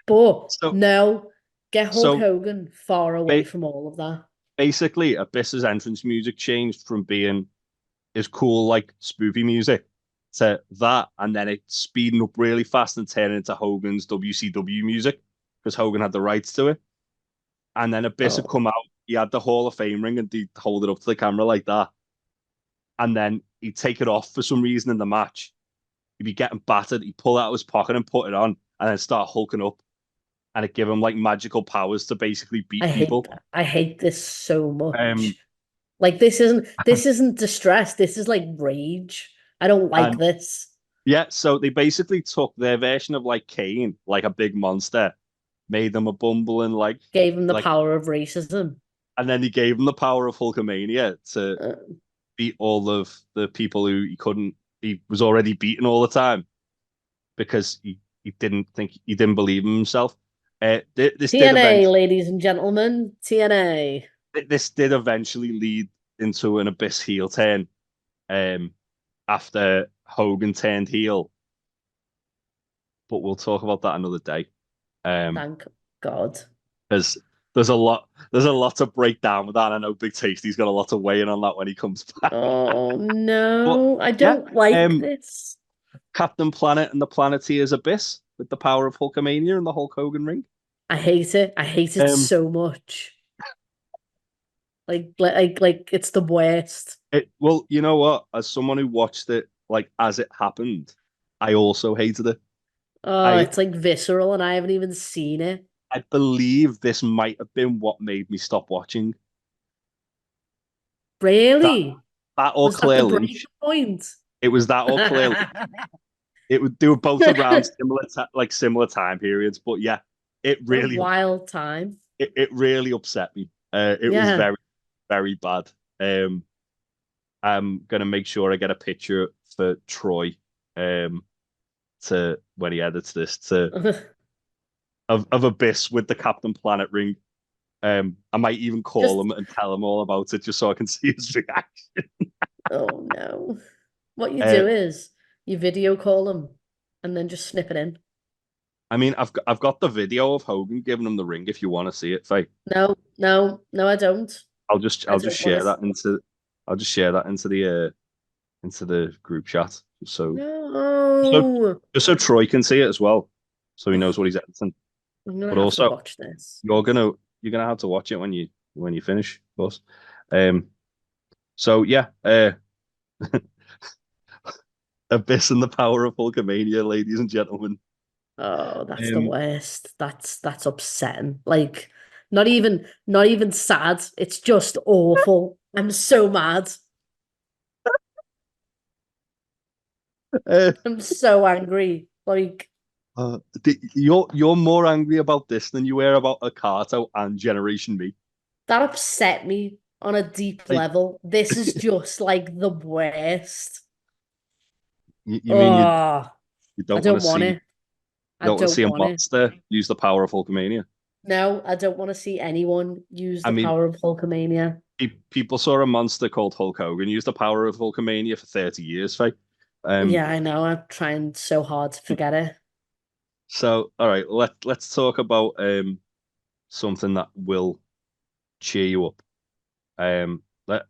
But so no, get Hulk so Hogan far away ba from all of that. basically, Abyss's entrance music changed from being his cool like spoofy music to that, and then it speeding up really fast and turning into Hogan's WCW music because Hogan had the rights to it. And then Abyss had Oh, come out. He had the Hall of Fame ring, and he'd hold it up to the camera like that. And then he'd take it off for some reason in the match. He'd be getting battered. He'd pull it out of his pocket and put it on, and then start hulking up. and it gave him like magical powers to basically beat people. I hate this so much. Um, Like this isn't distress. This is like rage. I don't like and this. yeah, so they basically took their version of like Kane, like a big monster, made them a bumbling Gave him the like, power of racism. and then he gave him the power of Hulkamania to Uh, beat all of the people who he was already beaten all the time because he didn't believe in himself. This did TNA, eventually ladies and gentlemen, TNA. this did eventually lead into an Abyss heel turn after Hogan turned heel, but we'll talk about that another day. Thank God. Because there's a lot to break down with that. I know Big Tasty's got a lot to weigh in on that when he comes back. Oh But no, I yeah, don't like this. Captain Planet and the Planeteer's Abyss with the power of Hulkamania and the Hulk Hogan ring. I hate it. I hate it Um, so much. Like it's the worst. well, you know what? As someone who watched it like as it happened, I also hated it. Oh, I it's like visceral, and I haven't even seen it. I believe this might have been what made me stop watching. That Really? that or Was that the Claire breaking Lynch. point? It was that or Claire Lynch. They were both around similar time periods, but yeah, it What a really wild time. it really upset me. It was Yeah. very very bad. I'm gonna make sure I get a picture for Troy, to when he edits this of Abyss with the Captain Planet ring. I might even call Just him and tell him all about it just so I can see his reaction. oh no. What you Uh, do is you video call them and then just snip it in. I mean, I've got the video of Hogan giving him the ring if you want to see it, Faye. No, I don't. I I'll just don't want share to. that into into the group chat so No. just so Troy can see it as well, so he knows Ugh, what he's editing. I'm gonna But have to also, watch this. you're gonna have to watch it when you finish, of course. Um, so yeah, Abyss and the power of Hulkamania, ladies and gentlemen. Oh, that's the Um, worst. That's upsetting. Like not even sad. It's just awful. I'm so mad. uh, I'm so angry. Like you're more angry about this than you were about Akato and Generation Me. that upset me on a deep Like, level. This is just like the worst. you mean Oh, you I don't want to don't want see it. I a don't want it. monster use the power of Hulkamania? No, I don't want to see anyone use I the mean, power of Hulkamania. people saw a monster called Hulk Hogan use the power of Hulkamania for 30 years, Faye. Um, Yeah, I know. I'm trying so hard to forget it. so all right, let's talk about something that will cheer you up.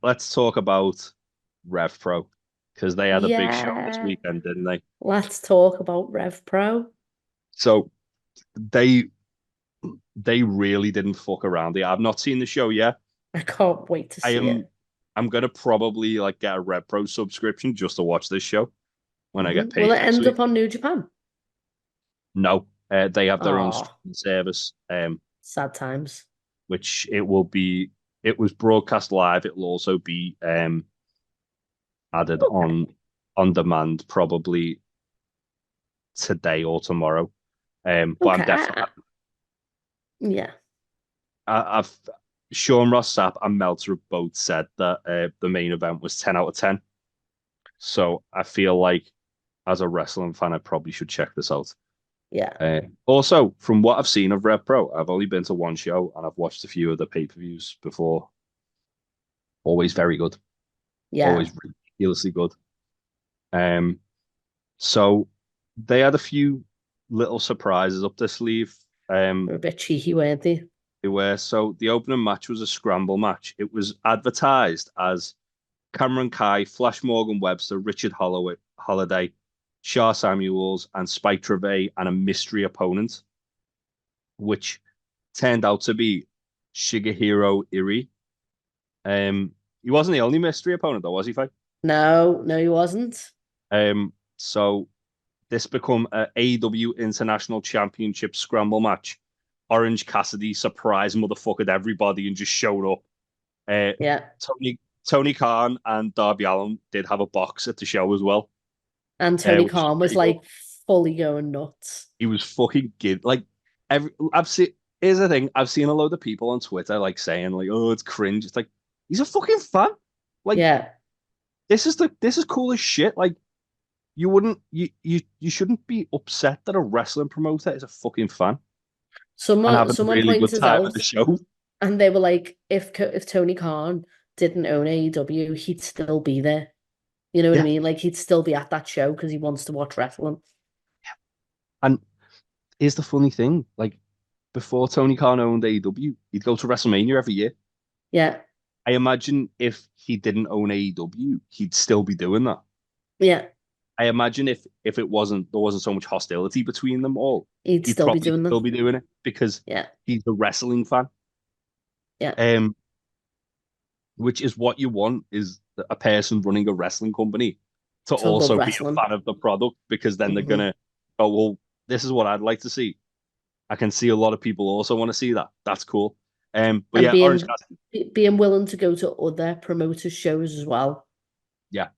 Let's talk about Rev Pro because they had a big show this Yeah. weekend, didn't they? Let's talk about Rev Pro. So they they really didn't fuck around. I've not seen the show yet. I can't wait to I see am it. I'm gonna probably like get a Rev Pro subscription just to watch this show when I get Will paid it next end week. up on New Japan? No, they have their own Oh, streaming service, sad times. which it will be. It was broadcast live. It will also be added Okay. on demand probably today or tomorrow. But I'm Okay. definitely Yeah. I've Sean Ross Sapp and Meltzer have both said that the main event was 10 out of 10. So I feel like as a wrestling fan, I probably should check this out. Yeah. Also, from what I've seen of Rev Pro, I've only been to one show and I've watched a few of the pay-per-views before. Always very good. Yeah. Always ridiculously good. Um, so they had a few little surprises up their sleeve. They're a bit cheeky, weren't they? They were so the opening match was a scramble match. It was advertised as Cameron Kai, Flash Morgan Webster, Richard Holiday, Shah Samuels, and Spike Trevay, and a mystery opponent, which turned out to be Shigehiro Iri. He wasn't the only mystery opponent, though, was he, Faye? No, he wasn't. So this become a AEW International Championship scramble match Orange Cassidy surprise motherfuckered everybody and just showed up. Yeah. Tony Khan and Darby Allin did have a box at the show as well. And Tony Which is Khan was pretty like cool. fully going nuts. He was fucking good. Like I've seen. Here's the thing. I've seen a load of people on Twitter like saying like, "Oh, it's cringe." It's like he's a fucking fan. Like Yeah. this is cool as shit. Like you shouldn't be upset that a wrestling promoter is a fucking fan and having a Someone really good pointed time at out, the show. and they were like, if Tony Khan didn't own AEW, he'd still be there. You know what I Yeah. mean? Like he'd still be at that show because he wants to watch wrestling. And here's the funny thing. Like before Tony Khan owned AEW, he'd go to WrestleMania every year. Yeah. I imagine if he didn't own AEW, he'd still be doing that. Yeah. I imagine if there wasn't so much hostility between them all, He'd he'd still be probably doing still them. be doing it because Yeah. he's a wrestling fan. Yeah. Which is what you want is a person running a wrestling company to To love also be a wrestling. fan of the product because then they're Hmm. gonna go, well, this is what I'd like to see. I can see a lot of people also want to see that. That's cool. But And yeah, Orange Cassidy, being willing to go to other promoters' shows as well, yeah,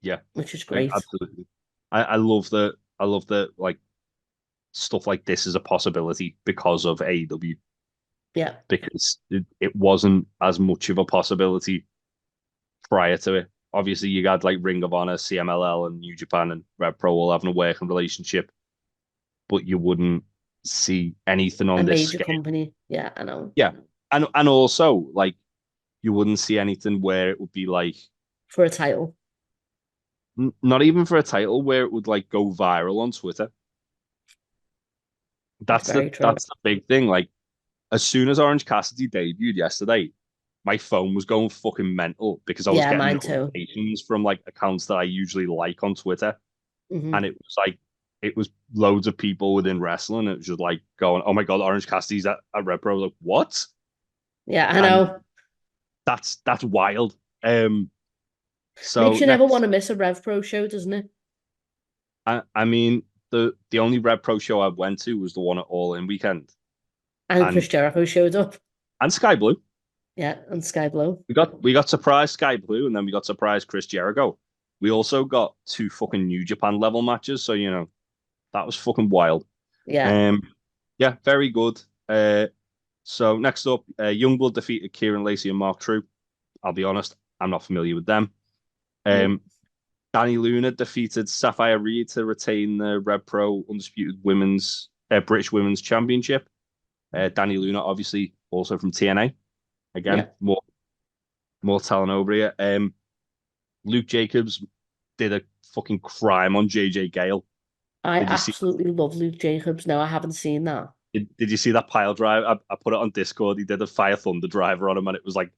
yeah, which is great. absolutely. I love the like stuff like this is a possibility because of AEW Yeah. because it wasn't as much of a possibility prior to it. Obviously, you got like Ring of Honor, CMLL, and New Japan and Rev Pro all having a working relationship, but you wouldn't see anything A on this major scale. company. Yeah, I know. Yeah, and also like you wouldn't see anything where it would be like For a title. not even for a title where it would like go viral on Twitter. That's very true. That's the big thing. Like as soon as Orange Cassidy debuted yesterday, my phone was going fucking mental because I was Yeah, getting mine too. notifications from like accounts that I usually like on Twitter, Hmm. and it was loads of people within wrestling. It was just like going, "Oh my god, Orange Cassidy's at Red Pro." Like what? Yeah, I And know. that's wild. So Makes you never want next, to miss a Rev Pro show, doesn't it? I mean the only Red Pro show I went to was the one at All In Weekend And and Chris Jericho showed up. Sky Blue. Yeah, and Sky Blow. We got surprised Sky Blue, and then we got surprised Chris Jericho. We also got two fucking New Japan level matches, so that was fucking wild. Yeah. Um, yeah, very good. So next up, Youngblood defeated Kieran Lacey and Mark True. I'll be honest, I'm not familiar with them. Mm. Danny Luna defeated Sapphire Reed to retain the Red Pro Undisputed Women's British Women's Championship. Danny Luna, obviously, also from TNA. Again, Yeah. more talent over here. Luke Jacobs did a fucking crime on JJ Gale. I Did you see? absolutely love Luke Jacobs. No, I haven't seen that. Did you see that pile drive? I put it on Discord. He did a Fire Thunder driver on him, and it was like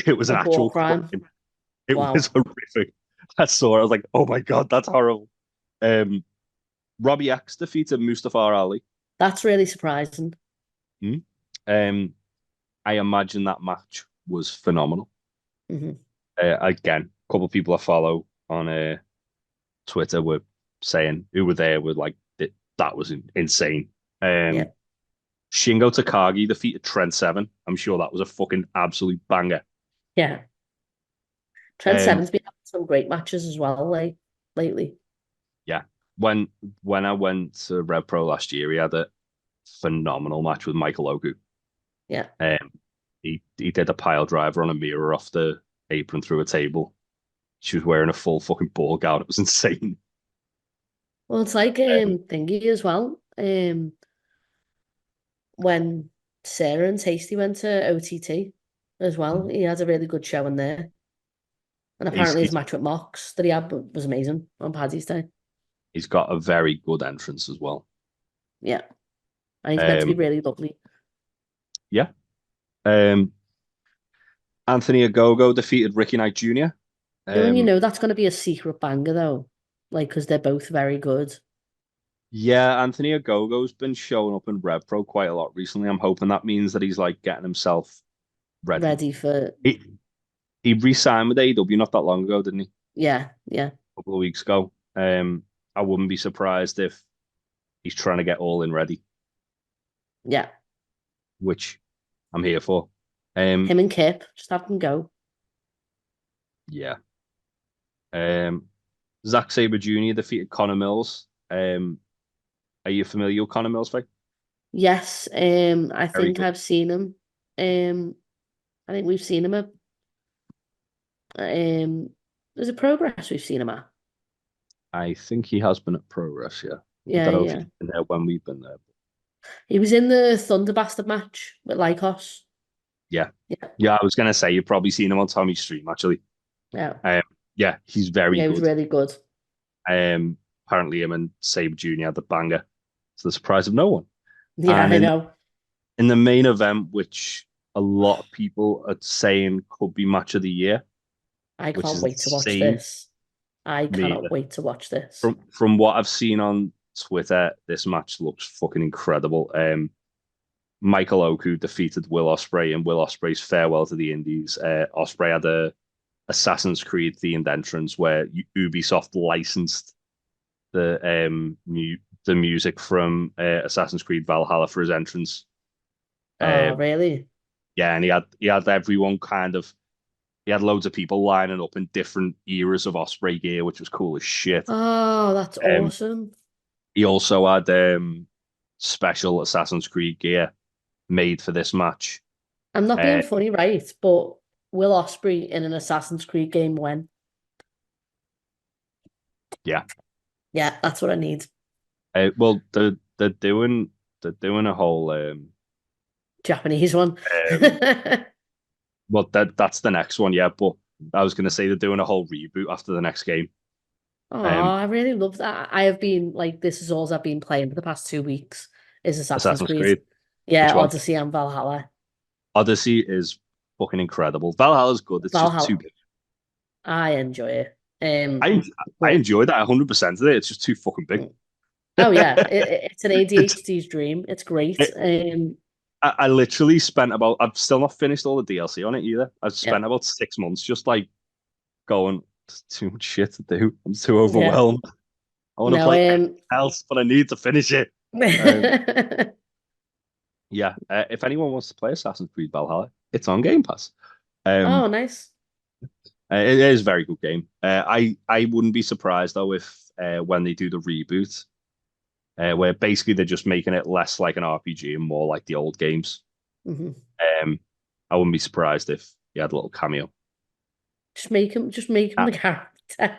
it was A an war actual crime. crime. It was Wow. horrific. I saw it. I was like, oh my god, that's horrible. Um, Robbie X defeated Mustafa Ali. That's really surprising. Hmm. Um, I imagine that match was phenomenal. Hmm. Again, a couple of people I follow on Twitter were saying who were there were like that was insane. Yeah. Shingo Takagi defeated Trent Seven. I'm sure that was a fucking absolute banger. Yeah. Trent Um, Seven's been having some great matches as well, like lately. yeah, when I went to Red Pro last year, he had a phenomenal match with Michael Oku. Yeah. He did a pile driver on a mirror off the apron through a table. She was wearing a full fucking ball gown. It was insane. Well, it's like Um, thingy as well. When Sarah and Tasty went to OTT as well, he had a really good show in there. And he's apparently his match with Mox that he had was amazing on Paddy's Day. he's got a very good entrance as well. Yeah. And he's meant to be Um, really lovely. yeah. Um, Anthony Ogogo defeated Ricky Knight Jr. You Um, know that's going to be a secret banger though, like because they're both very good. yeah, Anthony Ogogo's been showing up in Rev Pro quite a lot recently. I'm hoping that means that he's like getting himself ready. Ready for He he re-signed with AEW not that long ago, didn't he? yeah. A couple of weeks ago. I wouldn't be surprised if he's trying to get all in ready. Yeah. which I'm here for. Him and Kip, just have them go. Yeah. Zack Sabre Jr. defeated Connor Mills. Are you familiar with Connor Mills, Faye? Yes, I Very think good. I've seen him. I think we've seen him at there's a Progress we've seen him at. I think he has been at Progress, yeah. I Yeah, don't know if yeah. he's been there when we've been there. He was in the Thunder Bastard match with Lycos. Yeah. Yeah, Yeah, I was going to say you've probably seen him on Tommy's stream, actually. yeah. Um, yeah, he's very Yeah, he was good. really good. Apparently him and Sabre Jr. had the banger, to the surprise of no one. Yeah, And I know. in the main event, which a lot of people are saying could be match of the year, I which can't is wait to watch insane. this. I Me, cannot wait to watch this. from what I've seen on Twitter, this match looks fucking incredible. Michael Oku defeated Will Ospreay in Will Ospreay's farewell to the Indies. Ospreay had a Assassin's Creed themed entrance where Ubisoft licensed the music from Assassin's Creed Valhalla for his entrance. Oh, Uh, really? yeah, and he had everyone kind of he had loads of people lining up in different eras of Osprey gear, which was cool as shit. Oh, that's Um, awesome. he also had special Assassin's Creed gear made for this match. I'm not being Uh, funny, right? But Will Ospreay in an Assassin's Creed game when? yeah, Yeah, that's what I need. well, they're doing a whole Japanese one. um, well that's the next one, yeah. But I was gonna say they're doing a whole reboot after the next game. Oh, Um, I really love that. I have been like, this is all I've been playing for the past 2 weeks is Assassin's Assassin's Creed. Creed. Yeah, Which one? Odyssey and Valhalla. Odyssey is fucking incredible. Valhalla's good. It's just too Valhalla. big. I enjoy it. I I But enjoyed that 100% of it. It's just too fucking big. oh yeah, it's an It's ADHD's dream. It's great. it, I literally spent about I've still not finished all the DLC on it either. I've Yeah, spent about 6 months just like going, "There's too much shit to do. I'm too yeah. overwhelmed. I want to No, play anything else, but I need to finish it." Um, yeah, if anyone wants to play Assassin's Creed Valhalla, it's on Game Pass. Oh, Um, nice. it is a very good game. I wouldn't be surprised though if when they do the reboot, where basically they're just making it less like an RPG and more like the old games. Hmm. Um, I wouldn't be surprised if he had a little cameo. Just make him Ah, the character.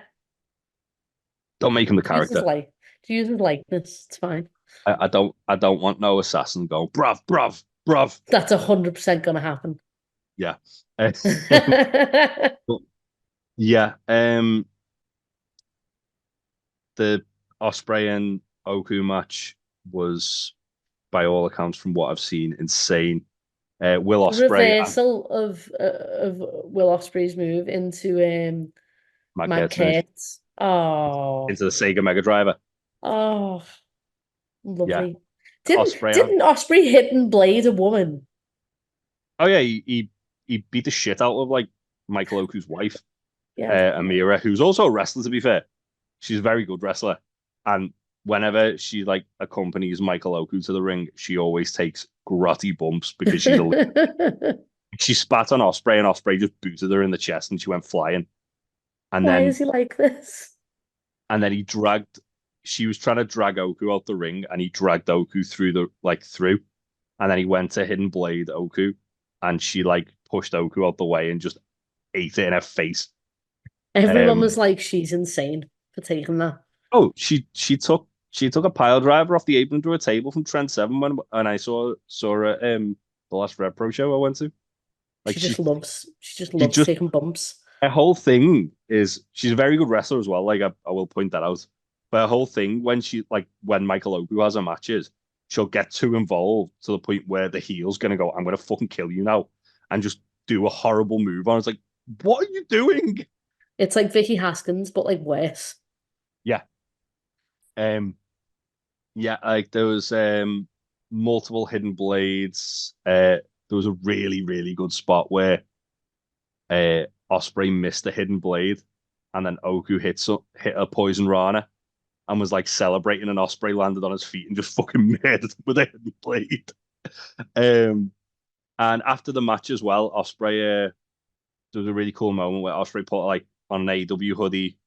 don't make him the Use his character. use his likeness. It's fine. I don't want no assassin going, bruv, bruv, bruv. That's 100% gonna happen. Yeah. But yeah. The Osprey and Oku match was, by all accounts, from what I've seen, insane. Will The Osprey and reversal of Will Ospreay's move into Matt Matt Gaetz move Kurtz. Oh, into the Sega Mega Driver. oh, Yeah. lovely. Osprey and Didn't Ospreay hit and blade a woman? oh yeah, he beat the shit out of like Michael Oku's wife, Yeah. Amira, who's also a wrestler. To be fair, she's a very good wrestler, and whenever she like accompanies Michael Oku to the ring, she always takes grotty bumps because she spat on Osprey and Osprey just booted her in the chest and she went flying. And Why then is he like this? he dragged. She was trying to drag Oku out the ring, and he dragged Oku through, and then he went to Hidden Blade Oku, and she like pushed Oku out the way and just ate it in her face. Everyone Um, was like, she's insane for taking that. oh, she took a pile driver off the apron to a table from Trent Seven when I saw her the last Red Pro show I went to. Like She just she loves just taking bumps. her whole thing is she's a very good wrestler as well. Like I will point that out. But her whole thing when Michael Oku has her matches, she'll get too involved to the point where the heel's gonna go, "I'm gonna fucking kill you now," and just do a horrible move on. It's like, what are you doing? It's like Vicky Haskins, but like worse. Yeah. Um. Yeah. Like there was multiple hidden blades. There was a really really good spot where Osprey missed a hidden blade, and then Oku hit a poison rana and was like celebrating, and Osprey landed on his feet and just fucking murdered him with a hidden blade. And after the match as well, Osprey, there was a really cool moment where Osprey put like on an AEW hoodie,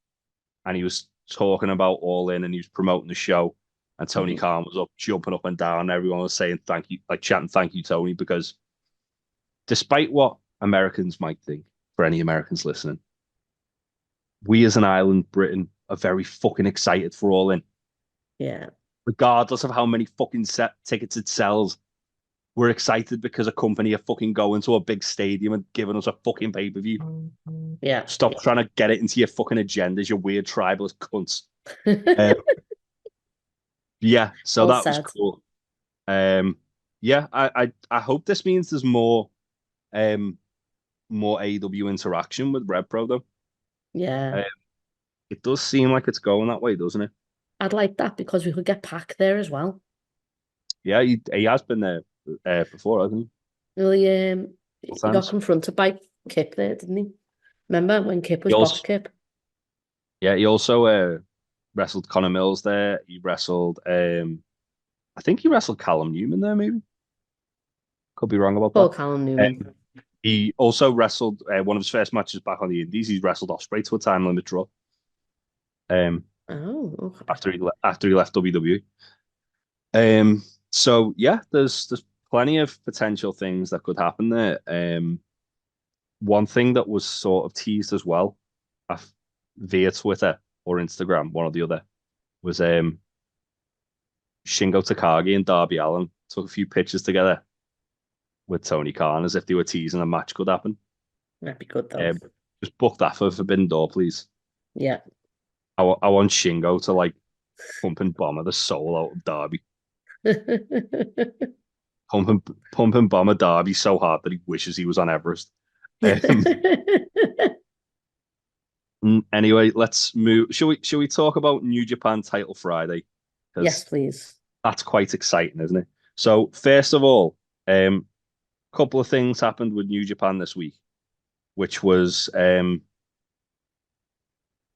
and he was talking about All In, and he was promoting the show. And Tony Khan was up, jumping up and down. And everyone was saying thank you, like chanting thank you, Tony, because despite what Americans might think, for any Americans listening, we as an island, Britain, are very fucking excited for All In. Yeah. Regardless of how many fucking set tickets it sells, we're excited because a company are fucking going to a big stadium and giving us a fucking pay-per-view. Yeah. Stop trying to get it into your fucking agendas, you weird tribalist cunts. Yeah, so Well that was said. cool. Yeah, I hope this means there's more AEW interaction with Red Pro though. Yeah. It does seem like it's going that way, doesn't it? I'd like that because we could get Pac there as well. Yeah, he has been there before, hasn't he? Well, he got Times. confronted by Kip there, didn't he? Remember when Kip was He boss also, Kip? yeah, he also wrestled Connor Mills there. He wrestled, I think he wrestled Callum Newman there, maybe. Could be wrong about Paul that. Callum Newman. He also wrestled one of his first matches back on the Indies. He wrestled Osprey to a time limit draw. Okay. After he left WWE. So yeah, there's plenty of potential things that could happen there. One thing that was sort of teased as well, via Twitter or Instagram, one or the other, was Shingo Takagi and Darby Allin took a few pictures together with Tony Khan as if they were teasing a match could happen. That'd be good though. Just book that for Forbidden Door, please. Yeah. I want Shingo to like pump and bomber the soul out of Darby. Pump and bomber Darby so hard that he wishes he was on Everest. Anyway, let's move. Shall we talk about New Japan Title Friday? Yes, please. That's quite exciting, isn't it? So first of all, couple of things happened with New Japan this week, which was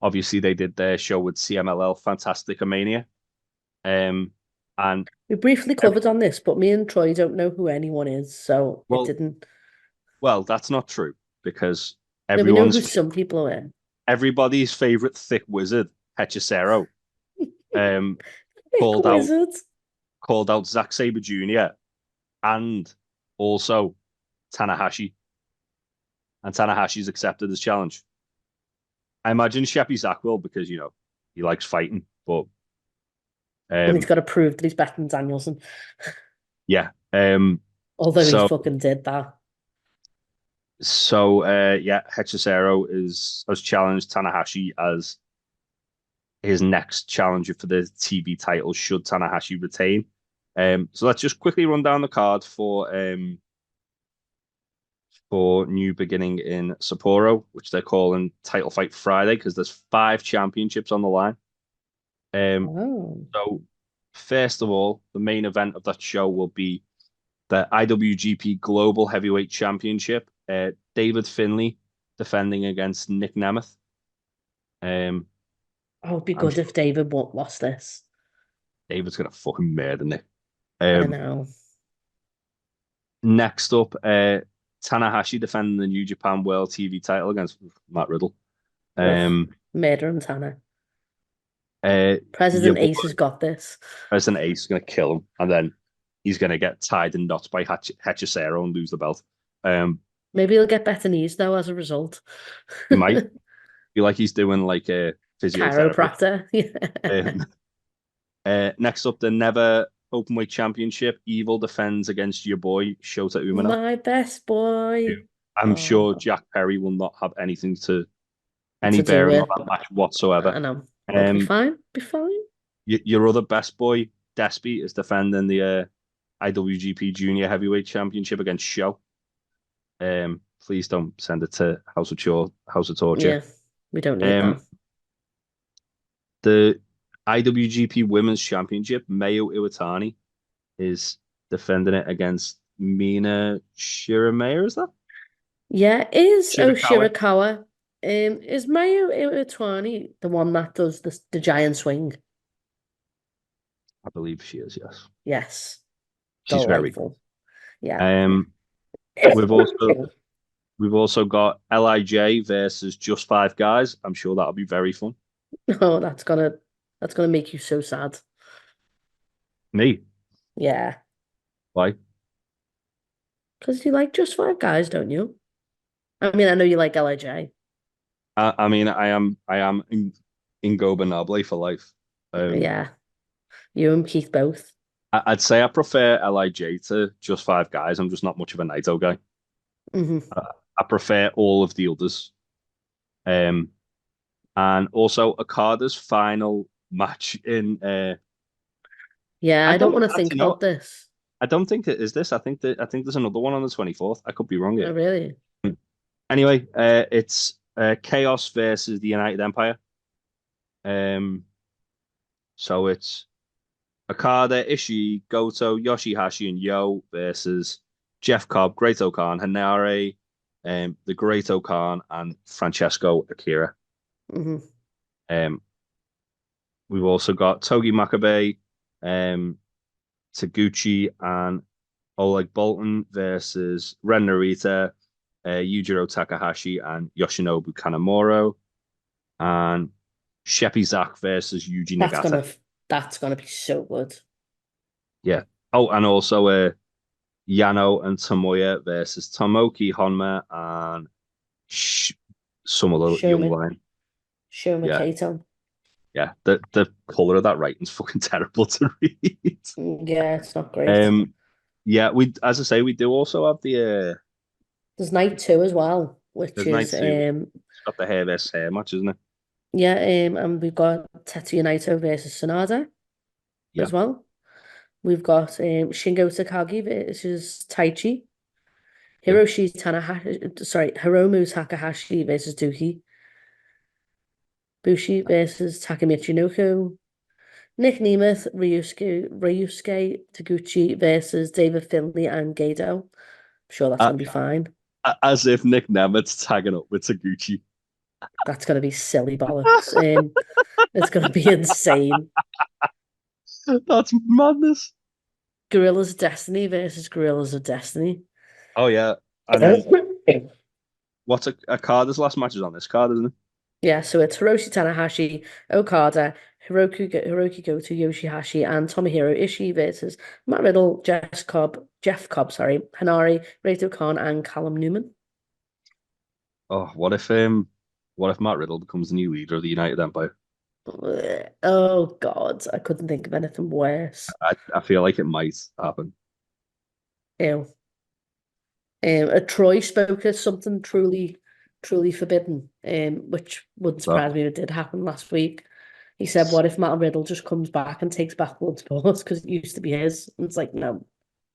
obviously they did their show with CMLL Fantastica Mania. And we briefly covered on this, but me and Troy don't know who anyone is, so it didn't. Well, that's not true because we know who some people are. Everybody's favorite thick wizard, Hechicero, called out Zack Sabre Jr. and also Tanahashi. And Tanahashi's accepted his challenge. I imagine Sheppy Zack will because, you know, he likes fighting, but and he's got to prove that he's better than Danielson. Yeah. Although he fucking did that. So yeah, Hechicero has challenged Tanahashi as his next challenger for the TV title should Tanahashi retain. So let's just quickly run down the card for New Beginning in Sapporo, which they're calling Title Fight Friday because there's 5 championships on the line. So first of all, the main event of that show will be the IWGP Global Heavyweight Championship. David Finlay defending against Nick Nemeth. It'd be good if David lost this. David's gonna fucking murder Nick. I know. Next up, Tanahashi defending the New Japan World TV title against Matt Riddle. Murder him, Tana. President Ace has got this. President Ace is going to kill him, and then he's going to get tied in knots by Hechicero and lose the belt. Maybe he'll get better knees, though, as a result. He might. Feel like he's doing like a physiotherapy. Chiropractor. Next up, the Never Openweight Championship. Evil defends against your boy, Shota Umino. My best boy. I'm sure Jack Perry will not have anything any bearing on that match whatsoever. I know. Be fine. Be fine. Your other best boy, Despy, is defending the IWGP Junior Heavyweight Championship against Sho. Please don't send it to House of Torture. Yeah, we don't need that. The IWGP Women's Championship, Mayu Iwatani is defending it against Mina Shiramaya, is that? Yeah, Shirakawa. Is Mayu Iwatani the one that does the giant swing? I believe she is, yes. Yes. She's very good. Yeah. We've also got LIJ versus Just Five Guys. I'm sure that'll be very fun. Oh, that's gonna make you so sad. Me? Yeah. Why? Because you like Just Five Guys, don't you? I mean, I know you like LIJ. I mean, I am in Gobernoble for life. Yeah. You and Keith both. I'd say I prefer LIJ to Just Five Guys. I'm just not much of a Naito guy. Hmm. I prefer all of the others. Um, and also Okada's final match in Yeah, I I don't don't want to think actually know. about this. I don't think it is this. I think there's another one on the 24th. I could be wrong Oh, here. really? Anyway, it's Chaos versus the United Empire. Um, so it's Okada, Ishii, Goto, Yoshihashi, and Yo versus Jeff Cobb, Great Khan, Hanare, the Great Khan, and Francesco Akira. Hmm. Um, we've also got Togi Makabe, um, Taguchi, and Oleg Bolton versus Ren Narita, Yujiro Takahashi, and Yoshinobu Kanemaru, and Sheppy Zach versus Yuji That's Nagata. gonna that's gonna be so good. Yeah. Oh, and also Yano and Tomoya versus Tomoki Honma and some other young Showman. line. Showman Yeah, Kato. yeah. The color of that writing's fucking terrible to read. Yeah, it's not great. Um, yeah. We, as I say, we do also have There's night two as well, which there's night is two. It's got the hair versus hair match, isn't it? yeah, and we've got Tetsuya Naito versus Sonada Yeah. as well. We've got Shingo Takagi versus Taichi. Yeah. Hiromu Takahashi versus Duki. Bushi versus Takamichi Noko. Nick Nemeth, Ryusuke Taguchi versus David Finlay and Gedo. I'm sure that's Uh, going to be fine. as if Nick Nemeth's tagging up with Taguchi. That's going to be silly bollocks. It's going to be insane. That's madness. Gorillas of Destiny versus Gorillas of Destiny. Oh yeah. And then what's a Carter's last match is on this card, isn't it? Yeah, so it's Hiroshi Tanahashi, Okada, Hiroki Goto, Yoshihashi, and Tomohiro Ishii versus Matt Riddle, Jeff Cobb, sorry, Hanari, Reto Khan, and Callum Newman. Oh, what if Matt Riddle becomes the new leader of the United Empire? Oh God, I couldn't think of anything worse. I feel like it might happen. Ew. A Troy spoke of something truly forbidden, which wouldn't So, surprise me if it did happen last week. He said, "What if Matt Riddle just comes back and takes back Bloodsport because it used to be his?" And it's like, no, no,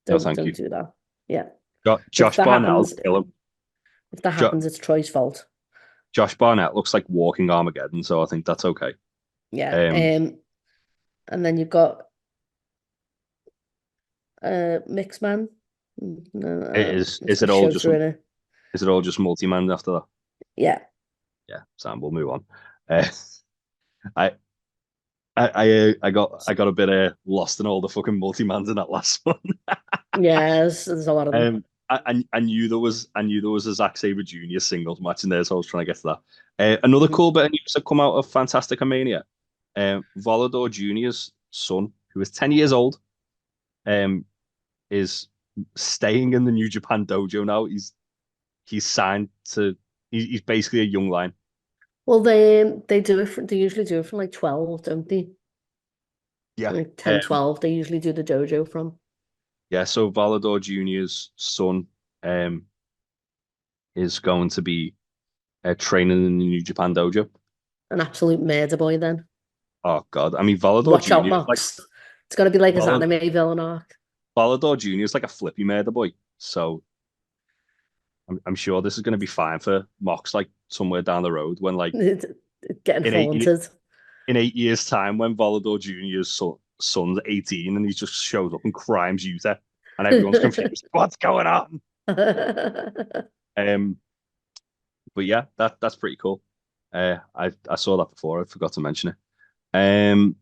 don't thank don't you. do that. Yeah, if Josh that Barnett, happens, kill him. if that Jo- happens, it's Troy's fault. Josh Barnett looks like walking Armageddon, so I think that's okay. Yeah. Um, And then you've got Mixed Man. is It's it got all just Shota in it. multi-man after that? Yeah. Yeah, Sam, we'll move on. Uh, I I got a bit lost in all the fucking multi-mans in that last one. Yeah, there's a lot of them. I knew there was a Zack Sabre Jr. singles match in there, so I was trying to get to that. Another Mhm. cool bit of news that come out of Fantastica Mania. Volador Jr.'s son, who is 10 years old, um, is staying in the New Japan dojo now. He's signed to. He's basically a young lion. Well, they do it they usually do it from like 12, don't they? Yeah. Like 10, 12, they usually do the dojo from. Yeah. So Volador Jr.'s son um, is going to be training in the New Japan dojo. An absolute murder boy then. Oh God. I mean, Volador Watch out, Jr. is like Mox. It's gonna be like his Volad anime villain arc. Volador Jr. is like a flippy murder boy. So I'm sure this is going to be fine for Mox, like somewhere down the road when like Getting in 8 years, haunted. in 8 years' time when Volador Jr.'s son's 18 and he just shows up and crimes Utah and everyone's confused. What's going on? Um, but yeah, that's pretty cool. I saw that before. I forgot to mention it.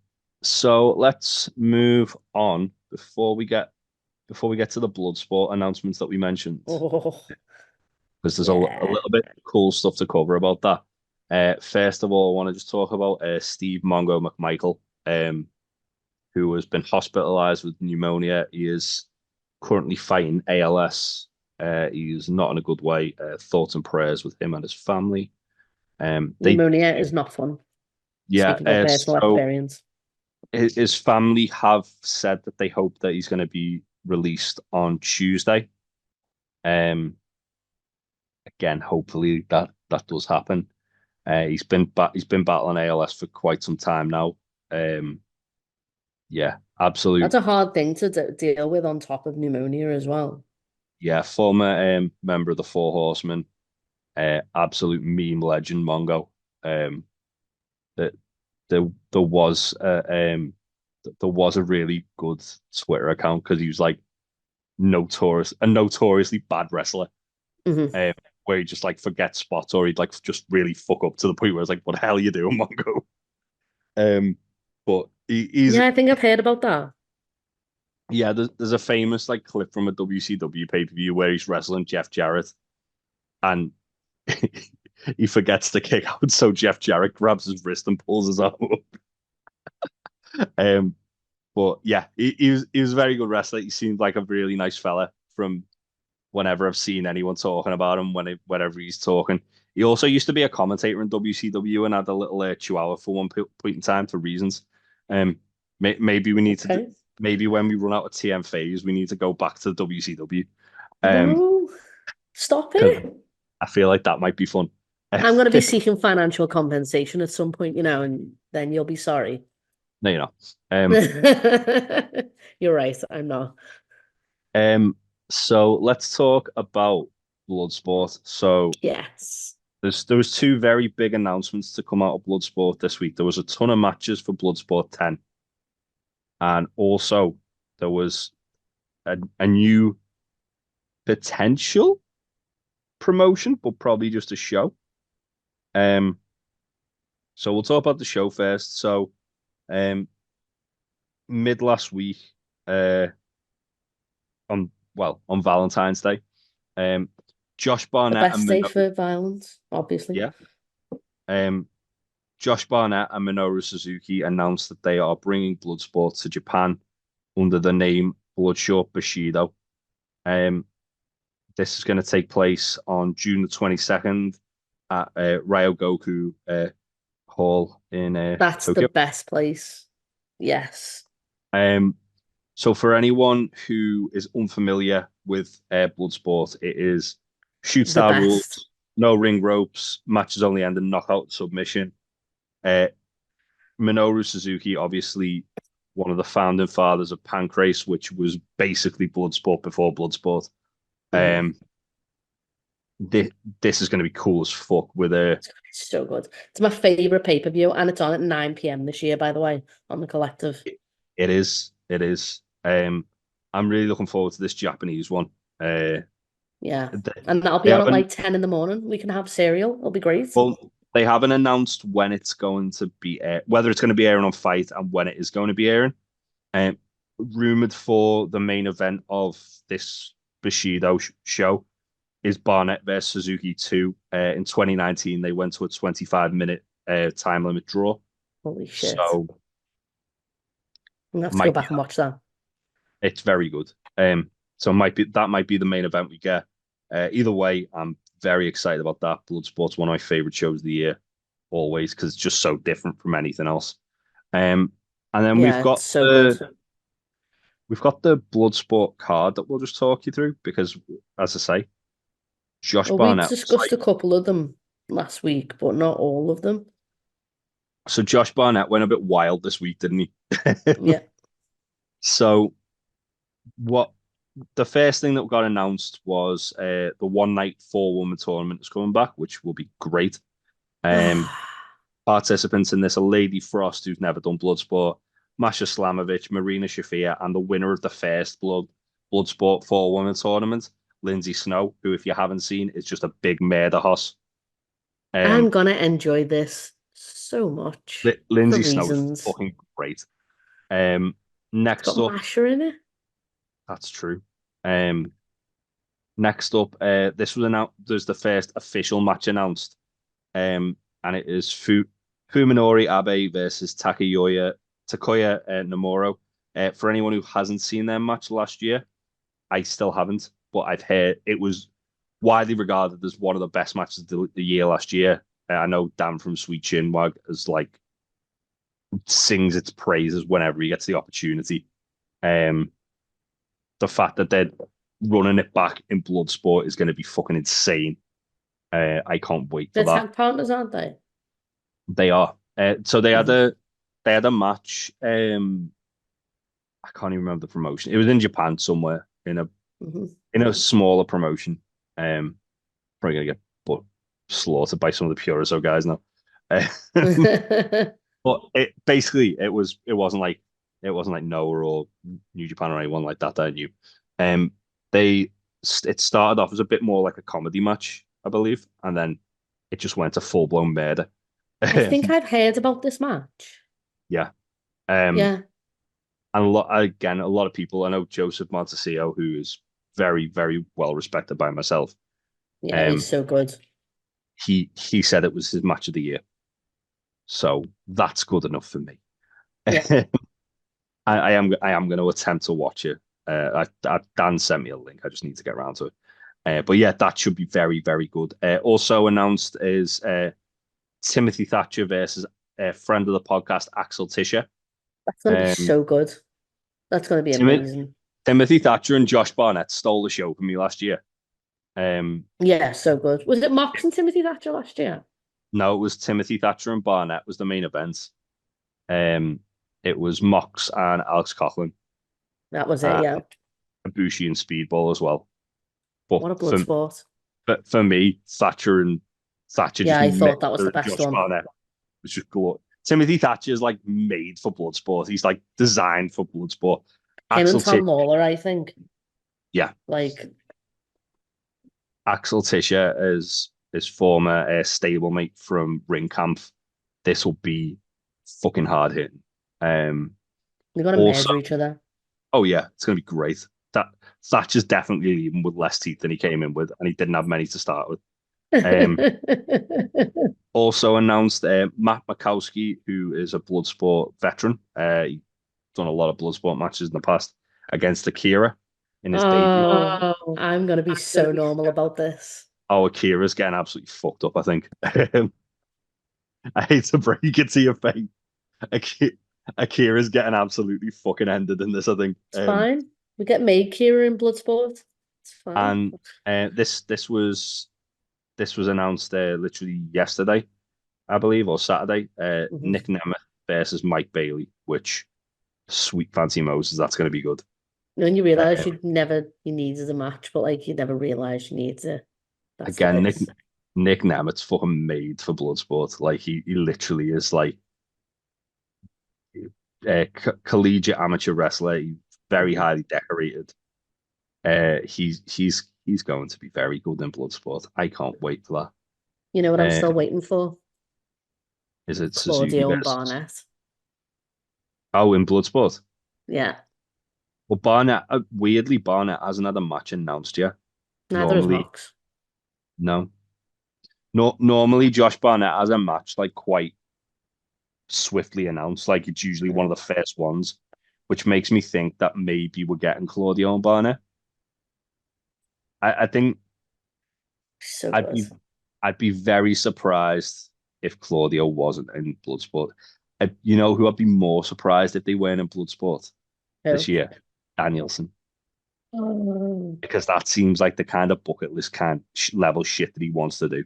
So let's move on before we get before we get to the Bloodsport announcements that we mentioned, Oh, because there's a yeah. little bit cool stuff to cover about that. First of all, I want to just talk about Steve Mongo McMichael, who has been hospitalized with pneumonia. He is currently fighting ALS. He's not in a good way. Thoughts and prayers with him and his family. They, Pneumonia is not fun. yeah. Speaking from personal So experience. his family have said that they hope that he's going to be released on Tuesday. Again, hopefully that does happen. He's been battling ALS for quite some time now. Yeah, absolute. That's a hard thing to deal with on top of pneumonia as well. Yeah, former member of the Four Horsemen, absolute meme legend Mongo. That there was there was a really good Twitter account because he was like a notoriously bad wrestler. Hmm. Where he just like forget spots or he'd like just really fuck up to the point where it's like, what the hell are you doing, Mongo? But he's Yeah, I think I've heard about that. yeah. There's a famous like clip from a WCW pay-per-view where he's wrestling Jeff Jarrett and he forgets to kick out, so Jeff Jarrett grabs his wrist and pulls his arm up. But yeah, he was a very good wrestler. He seemed like a really nice fella from whenever I've seen anyone talking about him, whenever he's talking. He also used to be a commentator in WCW and had a little chihuahua for one point in time for reasons. Maybe we need to Okay. maybe when we run out of TNFAYEs, we need to go back to WCW. No, stop Because it. I feel like that might be fun. I'm going to be seeking financial compensation at some point, and then you'll be sorry. No, you know. You're right. I'm not. So let's talk about Bloodsport. So Yes. there was two very big announcements to come out of Bloodsport this week. There was a ton of matches for Bloodsport 10, and also there was a new potential promotion, but probably just a show. Um, so we'll talk about the show first. So, mid last week, uh, on Valentine's Day, um, Josh The Barnett best and day for violence, obviously. yeah, um, Josh Barnett and Minoru Suzuki announced that they are bringing Bloodsport to Japan under the name Bloodshot Bushido. This is going to take place on June the 22nd at Ryogoku Hall in That's the Tokyo. best place. Yes. Um, so for anyone who is unfamiliar with Bloodsport, it is shoot The style best. rules, no ring ropes, matches only end in knockout submission. Uh, Minoru Suzuki, obviously one of the founding fathers of Pancrase, which was basically Bloodsport before Bloodsport. Mhm. Um, this is going to be cool as fuck with a. It's so good. It's my favorite pay-per-view, and it's on at 9 p.m. this year, by the way, on the Collective. It is. It is. I'm really looking forward to this Japanese one. Yeah. They, And that'll they be on at haven't. like 10 in the morning. We can have cereal. It'll be great. Well, they haven't announced when it's going to be whether it's going to be airing on Fight and when it is going to be airing. Um, rumored for the main event of this Bushido show is Barnett versus Suzuki 2. In 2019, they went to a 25-minute time limit draw. Holy shit. So I'm gonna have to go might be back and watch that. it's very good. So might be the main event we get. Either way, I'm very excited about that. Bloodsport's one of my favorite shows of the year, always because it's just so different from anything else. And then Yeah, it's so good. we've got the Bloodsport card that we'll just talk you through because, as I say, Josh Well, we Barnett was discussed like a couple of them last week, but not all of them. so. Josh Barnett went a bit wild this week, didn't he? Yeah. So what the first thing that got announced was the one night 4-woman tournament is coming back, which will be great. Participants in this are Lady Frost, who's never done Bloodsport, Masha Slamovich, Marina Shafir, and the winner of the first Bloodsport 4-woman tournament, Lindsay Snow, who, if you haven't seen, is just a big murder hoss. I'm gonna enjoy this so much for Lindsay Snow is reasons. fucking great. It's got Next up, Masha in it. That's true. Next up, this was announced. There's the first official match announced, and it is Fuminori Abe versus Takuya Nomura. For anyone who hasn't seen their match last year, I still haven't, but I've heard it was widely regarded as one of the best matches of the year last year. I know Dan from Sweet Chinwag is like sings its praises whenever he gets the opportunity. The fact that they're running it back in Bloodsport is going to be fucking insane. I can't wait for They're that. tag partners, aren't they? They are. So they had a match. I can't even remember the promotion. It was in Japan somewhere in a smaller promotion. Probably gonna get slaughtered by some of the Puriso guys now. But it wasn't like Noah or New Japan or anyone like that I knew. It started off as a bit more like a comedy match, I believe, and then it just went to full blown murder. I think I've heard about this match. Yeah. Yeah. And a lot of people. I know Joseph Montesio, who is very, very well respected by myself. Yeah, he's so good. He said it was his match of the year. So that's good enough for me. Yeah. I am going to attempt to watch it. Dan sent me a link. I just need to get around to it. But yeah, that should be very, very good. Also announced is Timothy Thatcher versus a friend of the podcast, Axel Tischer. That's going to be so good. That's going to be amazing. Timothy Thatcher and Josh Barnett stole the show from me last year. Yeah, so good. Was it Mox and Timothy Thatcher last year? No, it was Timothy Thatcher and Barnett was the main event. It was Mox and Alex Coughlin. That was it, yeah. Ibushi and Speedball as well. But what a blood sport. But for me, Thatcher. Yeah, I thought that was the best one. Barnett was just cool. Timothy Thatcher is like made for Bloodsport. He's like designed for Bloodsport. Him and Tom Lawler, I think. Yeah. Like Axel Tischer is his former stablemate from Ring Camp. This will be fucking hard hitting. They're gonna murder each other. Oh yeah, it's gonna be great. Thatcher's definitely leaving with less teeth than he came in with, and he didn't have many to start with. Also announced Matt Makowski, who is a Bloodsport veteran. He's done a lot of Bloodsport matches in the past against Akira in his debut. I'm going to be so normal about this. Oh, Akira's getting absolutely fucked up, I think. I hate to break it to your face. Akira's getting absolutely fucking ended in this, I think. It's fine. We get made Kira in Bloodsport. It's fine. And this was announced literally yesterday, I believe, or Saturday. Nick Nemeth versus Mike Bailey, which sweet fancy Moses, that's going to be good. When you realize you needed a match, but like you never realized you needed it. Again, Nick Nemeth's fucking made for Bloodsport. Like he literally is like a collegiate amateur wrestler. He's very highly decorated. He's going to be very good in Bloodsport. I can't wait for that. You know what I'm still waiting for? Is it Claudio and Barnett? Oh, in Bloodsport? Yeah. Well, Barnett hasn't had a match announced yet. Neither is Mox. No. Normally Josh Barnett has a match like quite swiftly announced. Like it's usually one of the first ones, which makes me think that maybe we're getting Claudio and Barnett. I think so I'd be very surprised if Claudio wasn't in Bloodsport. You know who I'd be more surprised if they weren't in Bloodsport this year? Danielson. Because that seems like the kind of bucket list level shit that he wants to do.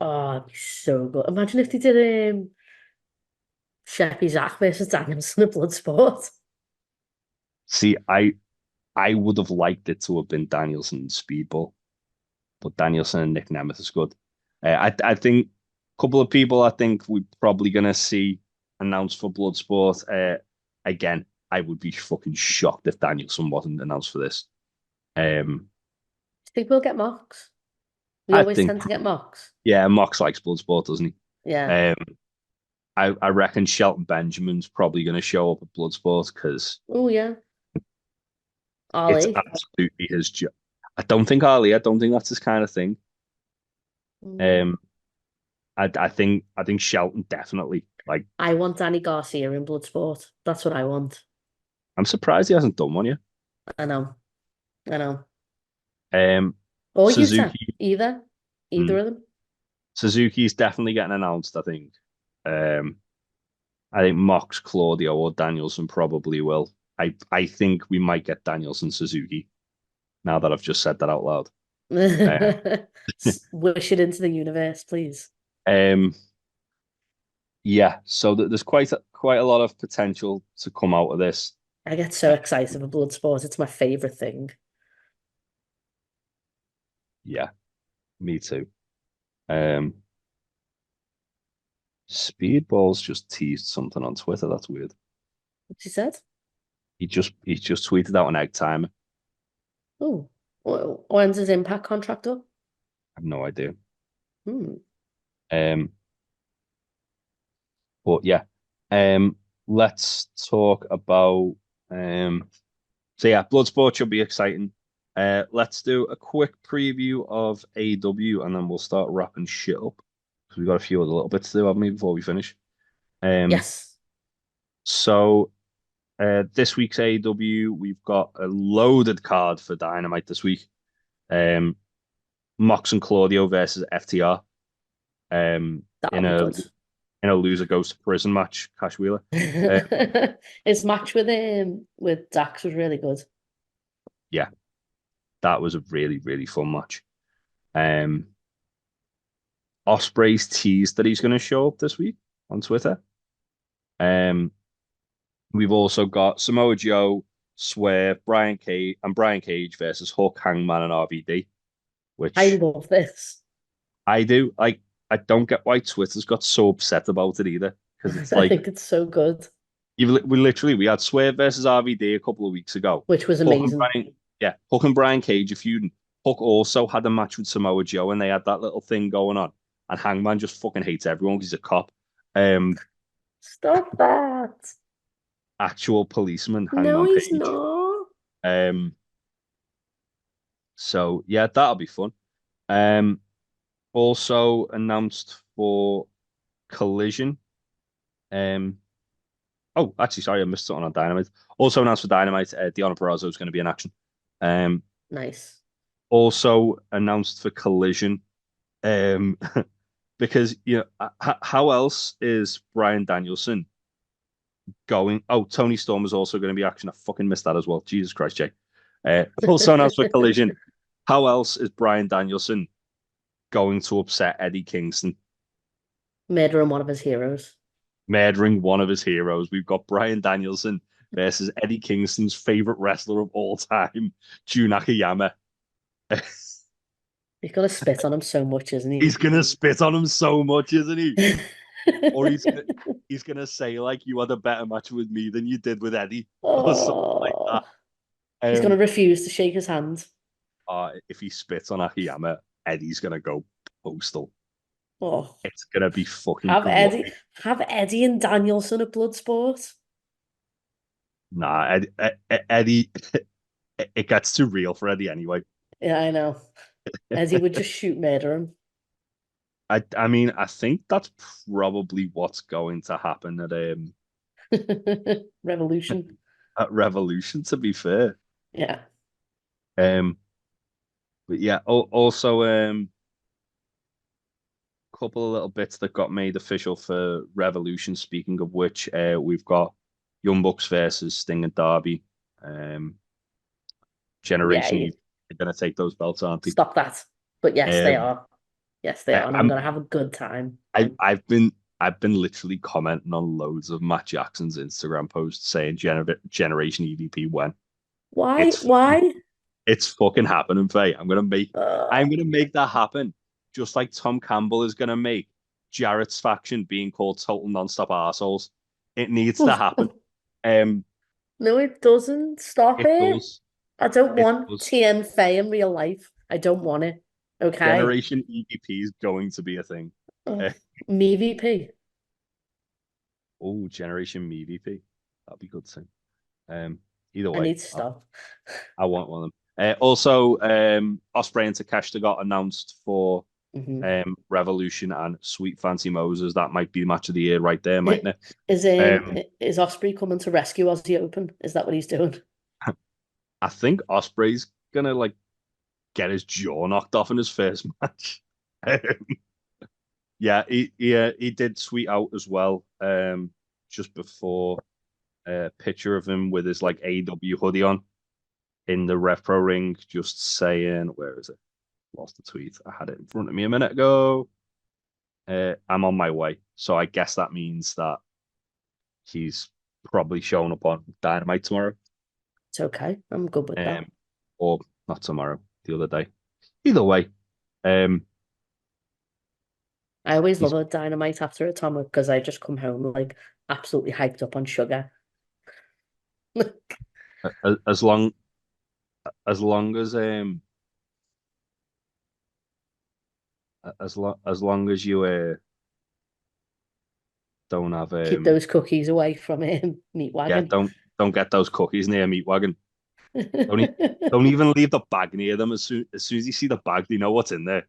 Oh, it'd be so good. Imagine if they did Sheppy Zach versus Danielson in Bloodsport. See, I would have liked it to have been Danielson and Speedball, but Danielson and Nick Nemeth is good. I think a couple of people I think we're probably going to see announced for Bloodsport. Again, I would be fucking shocked if Danielson wasn't announced for this. Do you think we'll get Mox? We always tend to get Mox. Yeah, Mox likes Bloodsport, doesn't he? Yeah. I reckon Shelton Benjamin's probably going to show up at Bloodsport because. Oh yeah. It's Ali. absolutely his job. I don't think Ali. I don't think that's his kind of thing. Mm. Um, I think Shelton definitely. Like, I want Danny Garcia in Bloodsport. That's what I want. I'm surprised he hasn't done one yet. I know. I know. Um, Or Yuta. Suzuki. Either hmm, of them. Suzuki's definitely getting announced, I think. Um, I think Mox, Claudio, or Danielson probably will. I think we might get Danielson Suzuki now that I've just said that out loud. Uh, Wish it into the universe, please. um, yeah, so there's quite a lot of potential to come out of this. I get so excited for Bloodsport. It's my favorite thing. Yeah, me too. Um, Speedball's just teased something on Twitter. That's weird. What she said? He just tweeted out an egg timer. Oh, when's his impact contract up? I have no idea. Hmm. Um, but yeah, let's talk about so yeah, Bloodsport should be exciting. Let's do a quick preview of AEW and then we'll start wrapping shit up because we've got a few other little bits to do, haven't we, before we finish. Um, Yes. so this week's AEW, we've got a loaded card for Dynamite this week. Um, Mox and Claudio versus FTR. That'll In be a good. loser goes to prison match, Cash Wheeler. His match with Dax was really good. Yeah, that was a really, really fun match. Um, Osprey's teased that he's going to show up this week on Twitter. Um, we've also got Samoa Joe, Swerve, Brian Cage versus Hook, Hangman, and RVD, I which love this. I do. I don't get why Twitter's got so upset about it either, because it's I like think it's so good, we had Swerve versus RVD a couple of weeks ago. which was Hook and amazing. Hook and Brian Cage are feuding. Hook also had a match with Samoa Joe, and they had that little thing going on. And Hangman just fucking hates everyone because he's a cop. Um, Stop that. actual policeman, No, Hangman he's Page. not. Um, so yeah, that'll be fun. Um, also announced for Collision. Um, oh, actually, sorry, I missed something on Dynamite. Also announced for Dynamite, Deonna Purrazzo is going to be in action. Um, Nice. also announced for Collision. Um, because how else is Brian Danielson going? Oh, Tony Storm is also going to be action. I fucking missed that as well. Jesus Christ, Jay. Also announced for Collision. How else is Brian Danielson going to upset Eddie Kingston, Murdering one of his heroes. murdering one of his heroes? We've got Brian Danielson versus Eddie Kingston's favorite wrestler of all time, Jun Akiyama. He's gonna spit on him so much, isn't He's he? gonna spit on him so much, isn't he? Or he's gonna say like you had a better match with me than you did with Eddie, or something like Oh, that. he's gonna refuse to shake his hand. If he spits on Akiyama, Eddie's gonna go postal. Oh, It's gonna be fucking have Eddie, great. have Eddie and Danielson at Bloodsport. Nah, Eddie, it gets too real for Eddie anyway. Yeah, I know. Eddie would just shoot murder him. I mean, I think that's probably what's going to happen Revolution. at Revolution. To be fair, Yeah. um, but yeah, also couple of little bits that got made official for Revolution. Speaking of which, we've got Young Bucks versus Sting and Darby. Um, Yeah, Generation E are going to take those belts, aren't they? stop that. But yes, they Um, are. Yes, they I, are. And I'm I'm gonna have a good time. I've been literally commenting on loads of Matt Jackson's Instagram posts saying Generation EVP when Why? it's Why? it's fucking happening, Faye. I'm Uh, gonna make that happen. Just like Tom Campbell is gonna make Jarrett's faction being called total nonstop arseholes. It needs to happen. Um, no, it doesn't. Stop it it. does. I don't It want does. TNFAYE in real life. I don't want it. Okay. Generation EVP is going to be a thing. Ugh. Uh, Me VP. oh, Generation EVP. That'd be good thing. Um, Either I way, need to stop. I want one of them. Also, Osprey and Takeshita got announced for Revolution and Sweet Fancy Moses. That might be match of the year right there, mightn't it? Is Osprey coming to rescue Aussie Open? Is that what he's doing? I think Osprey's gonna like get his jaw knocked off in his first match. Yeah, he did tweet out as well. Just before a picture of him with his like AW hoodie on in the Rev Pro ring, just saying, where is it? Lost the tweet. I had it in front of me a minute ago. I'm on my way. So I guess that means that he's probably showing up on Dynamite tomorrow. It's okay. I'm good with that. Or not tomorrow, the other day. Either way, I always love a Dynamite after Atomic because I just come home like absolutely hyped up on sugar. as long as as long as you don't have Keep those cookies away from Meat yeah, Wagon. don't get those cookies near Meat Wagon. Don't even leave the bag near them. As soon as you see the bag, they know what's in there.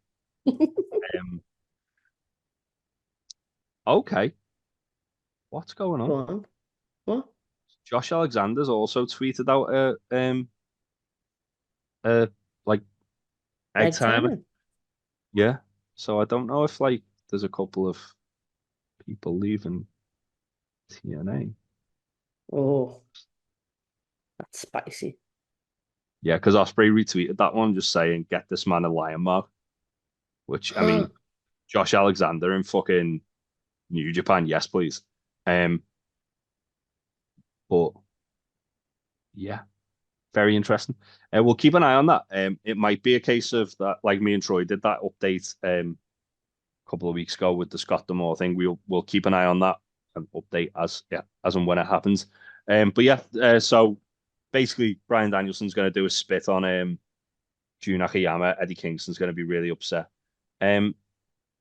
Okay, what's going on? Go on. What? Josh Alexander's also tweeted out like egg timer. Yeah, so I don't know if like there's a couple of people leaving TNA. Oh, that's spicy. Yeah, because Osprey retweeted that one just saying, get this man a lion mark. Which, I mean, Josh Alexander in fucking New Japan, yes, please. But yeah, very interesting. We'll keep an eye on that. It might be a case of that, like me and Troy did that update a couple of weeks ago with the Scott D'Amore thing. We'll keep an eye on that and update as and when it happens. But yeah, so basically Brian Danielson's going to do a spit on Jun Akiyama. Eddie Kingston's going to be really upset.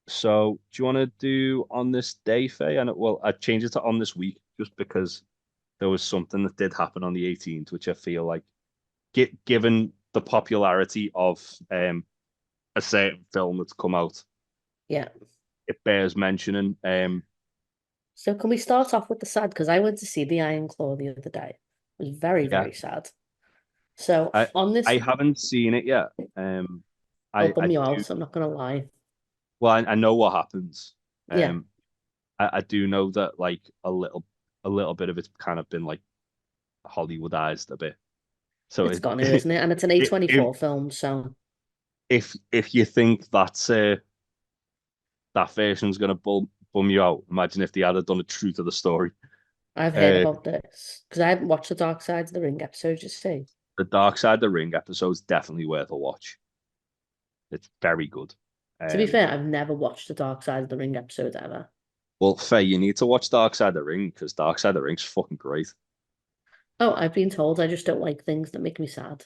So do you want to do on this day, Faye? And well, I changed it to on this week just because there was something that did happen on the 18th, which I feel like, given the popularity of a certain film that's come out, yeah, it bears mentioning. So can we start off with the sad? Because I went to see the Iron Claw the other day. It was very, very sad. So on this, I haven't seen it yet. I'll bum you out. I'm not gonna lie. Well, I know what happens. Yeah. I do know that like a little bit of it's kind of been like Hollywoodized a bit. So It's gone, isn't it? And it's an A24 film, so if you think that's that version's gonna bum you out, imagine if they had done a true to the story. I've heard about this because I haven't watched the Dark Side of the Ring episode. Just see. The Dark Side of the Ring episode is definitely worth a watch. It's very good. To be fair, I've never watched the Dark Side of the Ring episode ever. Well, Faye, you need to watch Dark Side of the Ring because Dark Side of the Ring's fucking great. Oh, I've been told I just don't like things that make me sad.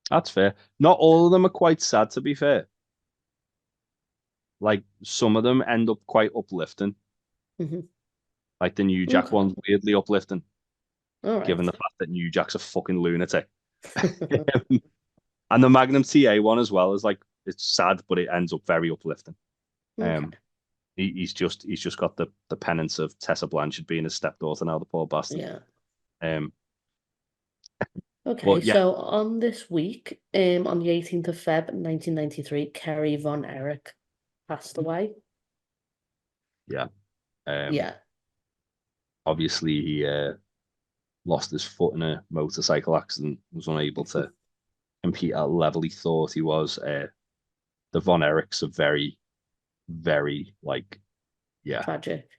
That's fair. Not all of them are quite sad, to be fair. Like, some of them end up quite uplifting. Like, the New Jack one's weirdly uplifting. Given the fact that New Jack's a fucking lunatic. And the Magnum TA one as well is like, it's sad, but it ends up very uplifting. He's just got the penance of Tessa Blanchard being his stepdaughter now, the poor bastard. Okay, so on this week, on the 18th of Feb, 1993, Kerry Von Erich passed away. Obviously, he lost his foot in a motorcycle accident, was unable to compete at a level he thought he was. The Von Erichs are very, very, like, Tragic.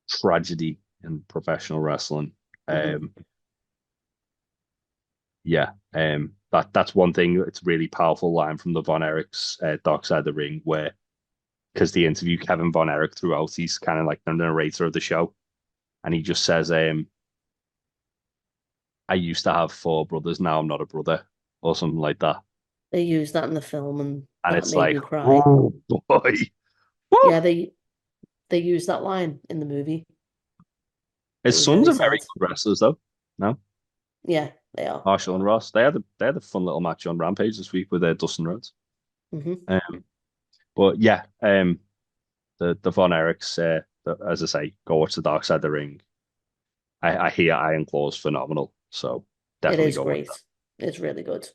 Tragedy in professional wrestling. That's one thing. It's a really powerful line from the Von Erichs, Dark Side of the Ring, where, because they interview Kevin Von Erich throughout, he's kind of like the narrator of the show, and he just says, I used to have 4 brothers, now I'm not a brother, or something like that. They use that in the film, and that it's made like, me cry. oh boy. Yeah, they use that line in the movie. His sons are very good wrestlers, though. No? Yeah, they are. Marshall and Ross. They had a fun little match on Rampage this week with Dustin Rhodes. Hmm. But yeah, the Von Erichs, as I say, go watch the Dark Side of the Ring. I hear Iron Claw's phenomenal, so It definitely is go watch that. great. It's really good.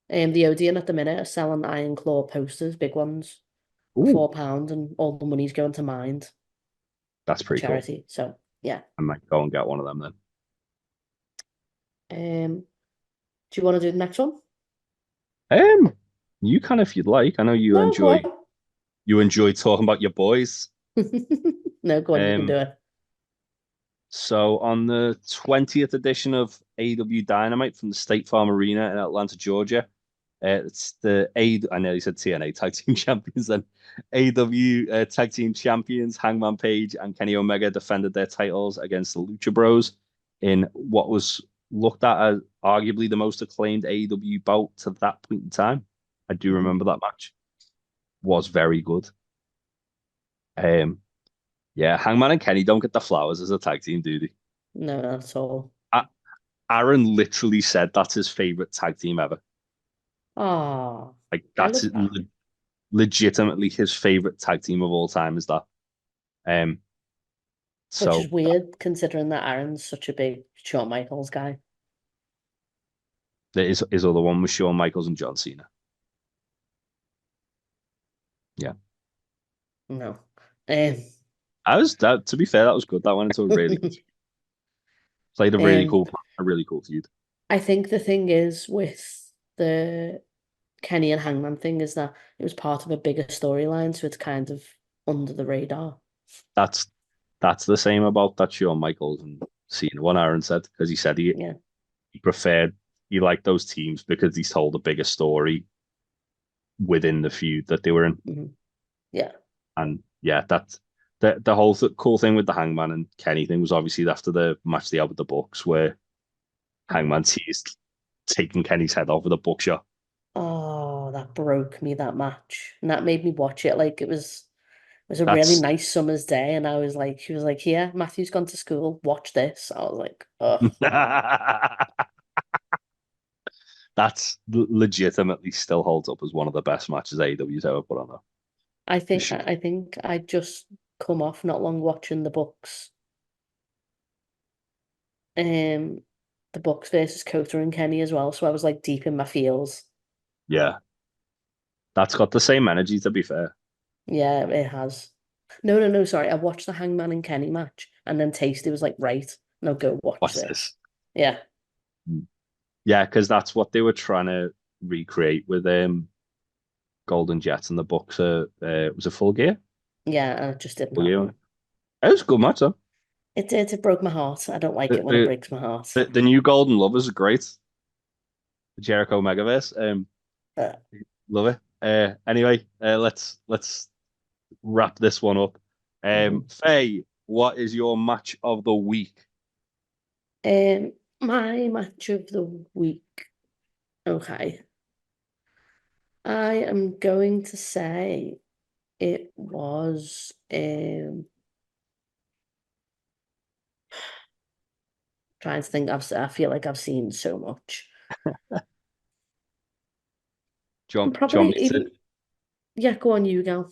The Odeon at the minute are selling Iron Claw posters, big ones, for Ooh, £4, and all the money's going to Mind that's for pretty cool. charity. So yeah. I might go and get one of them then. Do you want to do the next one? You can if you'd like. I know you No, go enjoy talking about your boys. on. No, go on, you can do Um, it. so on the 20th edition of AEW Dynamite from the State Farm Arena in Atlanta, Georgia, it's the I nearly said TNA Tag Team Champions then. AEW Tag Team Champions Hangman Page and Kenny Omega defended their titles against the Lucha Bros in what was looked at as arguably the most acclaimed AEW bout to that point in time. I do Mhm. remember that match. Was very good. Um, yeah, Hangman and Kenny don't get the flowers as a tag team, do they? No, not at all. A- Aaron literally said that's his favorite tag team ever. Oh, Like I that's love that. legitimately his favorite tag team of all time. Is that? Um, Which is so weird considering that Aaron's such a big Shawn Michaels guy. there is his other one with Shawn Michaels and John Cena. Yeah, No. Um, I was that. To be fair, that was good. That went into a really good. Played um, a really cool feud. I think the thing is with the Kenny and Hangman thing is that it was part of a bigger storyline, so it's kind of under the radar. That's that's the same about that Shawn Michaels and Cena one. Aaron said because he said Yeah. he preferred he liked those teams because he told a bigger story within the feud that they were in. Hmm. Yeah. And yeah, that's the whole cool thing with the Hangman and Kenny thing was obviously after the match they had with the Bucks where Hangman teased taking Kenny's head off with a buckshot. Oh, that broke me, that match. And that made me watch it like it was a really That's nice summer's day, and I was like, he was like, "Here, Matthew's gone to school, watch this." I was like, "Oh." that's legitimately still holds up as one of the best matches AEW's ever put on though. I For think sure. I think I just come off not long watching um, the Bucks versus Kota and Kenny as well. So I was like deep in my feels. Yeah. That's got the same energy to be fair. Yeah, it has. No, no, no, sorry. I watched the Hangman and Kenny match, and then Tasty was like, "Right, now go watch What's this." this? Yeah, Yeah, because that's what they were trying to recreate with Golden Jets and the Bucks. Was it Full Gear? yeah, and it just didn't Full Gear. happen. It was a good match though. It did. It broke my heart. I don't like The it when it the, breaks my heart. the new Golden Lovers are great. The Jericho Megaverse. Uh, Love it. Anyway, let's wrap this one up. mhm. Faye, what is your match of the week? My match of the week. Okay. I am going to say it was trying to think I feel like I've seen so much. And Do you want probably me to? even yeah, go on, you go.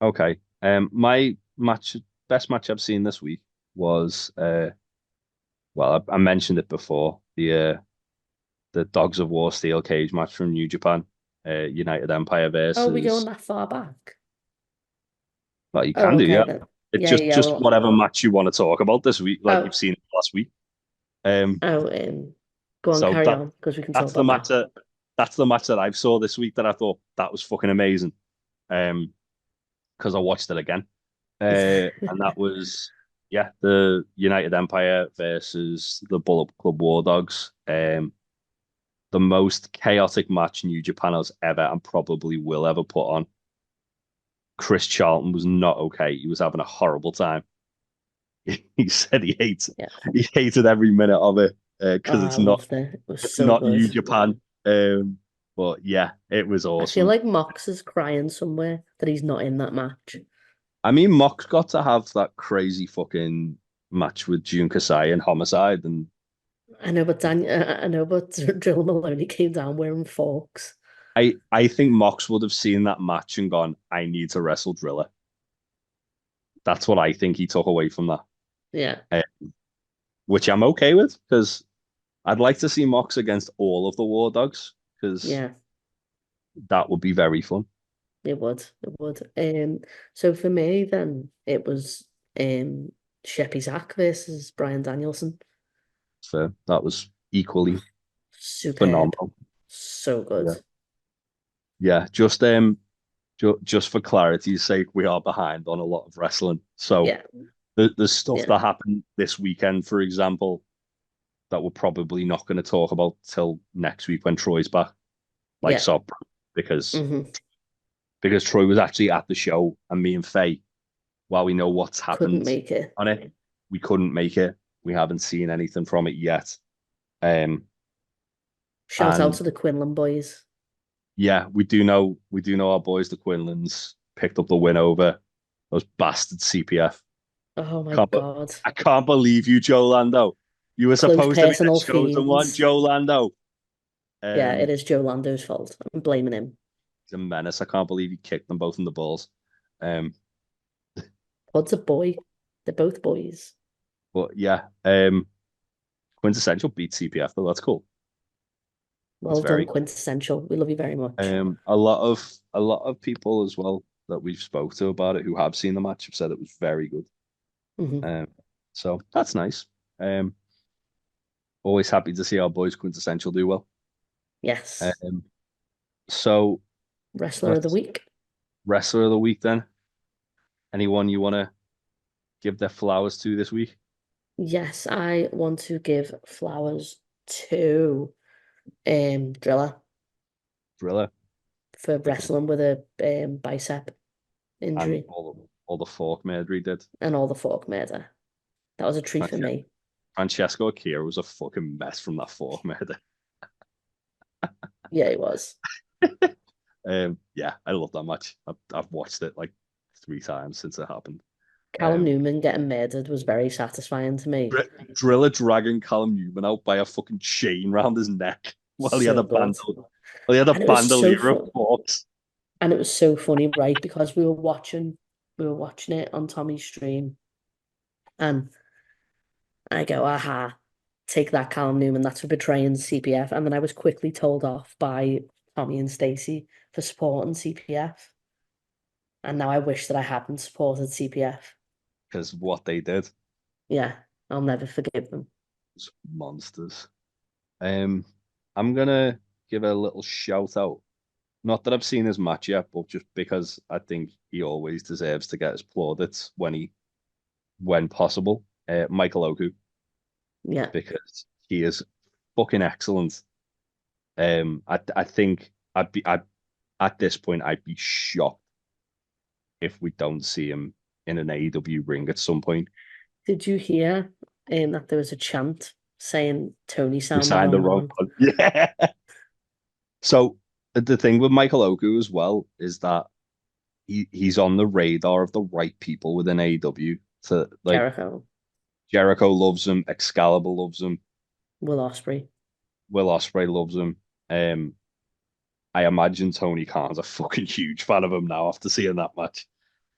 Okay. My best match I've seen this week was well, I mentioned it before, the Dogs of War steel cage match from New Japan, United Empire Oh, we going versus. that far back? Well, you Oh, can do, okay yeah. then. It's Yeah, yeah. just Well, whatever match you want to talk about this week, like oh, you've seen last week. Um, oh, go on, so carry on because we can talk that's the about match that. that's the match that I've saw this week that I thought that was fucking amazing. Because I watched it again. And that was the United Empire versus the Bullet Club War Dogs. The most chaotic match New Japan has ever and probably will ever put on. Chris Charlton was not okay. He was having a horrible time. He said Yeah. he hated every minute of it Oh, because I loved it. It was it's so not good. New Japan. But yeah, it was I feel awesome. like Mox is crying somewhere that he's not in that match. I mean, Mox got to have that crazy fucking match with Jun Kasai and Homicide, and I know, but Drill Maloney came down wearing forks. I think Mox would have seen that match and gone, I need to wrestle Driller. That's what I think he took away from that, Yeah, which I'm okay with because I'd like to see Mox against all of the War Dogs because yeah, that would be very fun. it would. It would. So for me, then it was Sheppy Zach versus Brian Danielson. So that was equally Superb. phenomenal. So good. Yeah. Yeah, just for clarity's sake, we are behind on a lot of wrestling. So Yeah, there's stuff yeah, that happened this weekend, for example, that we're probably not going to talk about till next week when Troy's back. Like yeah. so, because hmm because Troy was actually at the show, and me and Faye, while we know what's Couldn't happened make it. on it, we couldn't make it. We haven't seen anything from it yet. Um, Shout out and to the Quinlan boys. yeah, we do know our boys, the Quinlans, picked up the win over those bastards CPF. Oh my Can't, God. I can't believe you, Joe Lando. You were Close supposed to be the personal chosen one, fiends. Joe Lando. Yeah, it Um, is Joe Lando's fault. I'm blaming him. he's a menace. I can't believe he kicked them both in the balls. Um, Pod's a boy. They're both boys. but yeah, Quintessential beat CPF though. That's cool. That's Well done, very cool. Quintessential. We love you very much. A lot of people as well that we've spoke to about it who have seen the match have said it was very good. hmm Um, so that's nice. Um, always happy to see our boys Quintessential do well. Yes. Um, so Wrestler of the let's week. wrestler of the week then. Anyone you want to give their flowers to this week? Yes, I want to give flowers to Driller Driller for because wrestling with a bicep and injury all the fork murder he did. and all the fork murder. That was a treat for me. Francesco Akira was a fucking mess from that fork murder. Yeah, it was. Yeah, I love that match. I've watched it like 3 times since it happened. Callum Um, Newman getting murdered was very satisfying to me. Driller dragging Callum Newman out by a fucking chain round his neck while he had So a good. And it was so bandolier of fun. forks. And it was so funny, right? Because we were watching it on Tommy's stream, and I go, aha, take that, Callum Newman, that's for betraying CPF. And then I was quickly told off by Tommy and Stacey for supporting CPF. And now I wish that I hadn't supported CPF. Because what they did Yeah, I'll never forgive them. was monsters. Um, I'm gonna give a little shout out. Not that I've seen his match yet, but just because I think he always deserves to get his plaudits when possible. Michael Oku, Yeah. because he is fucking excellent. I think at this point I'd be shocked if we don't see him in an AEW ring at some point. Did you hear that there was a chant saying Tony We sounded signed the on wrong one? one. Yeah. So the thing with Michael Oku as well is that he's on the radar of the right people within AEW. So like Jericho, Jericho loves him, Excalibur loves him, Will Ospreay. Will Ospreay loves him. Um, I imagine Tony Khan's a fucking huge fan of him now after seeing that match.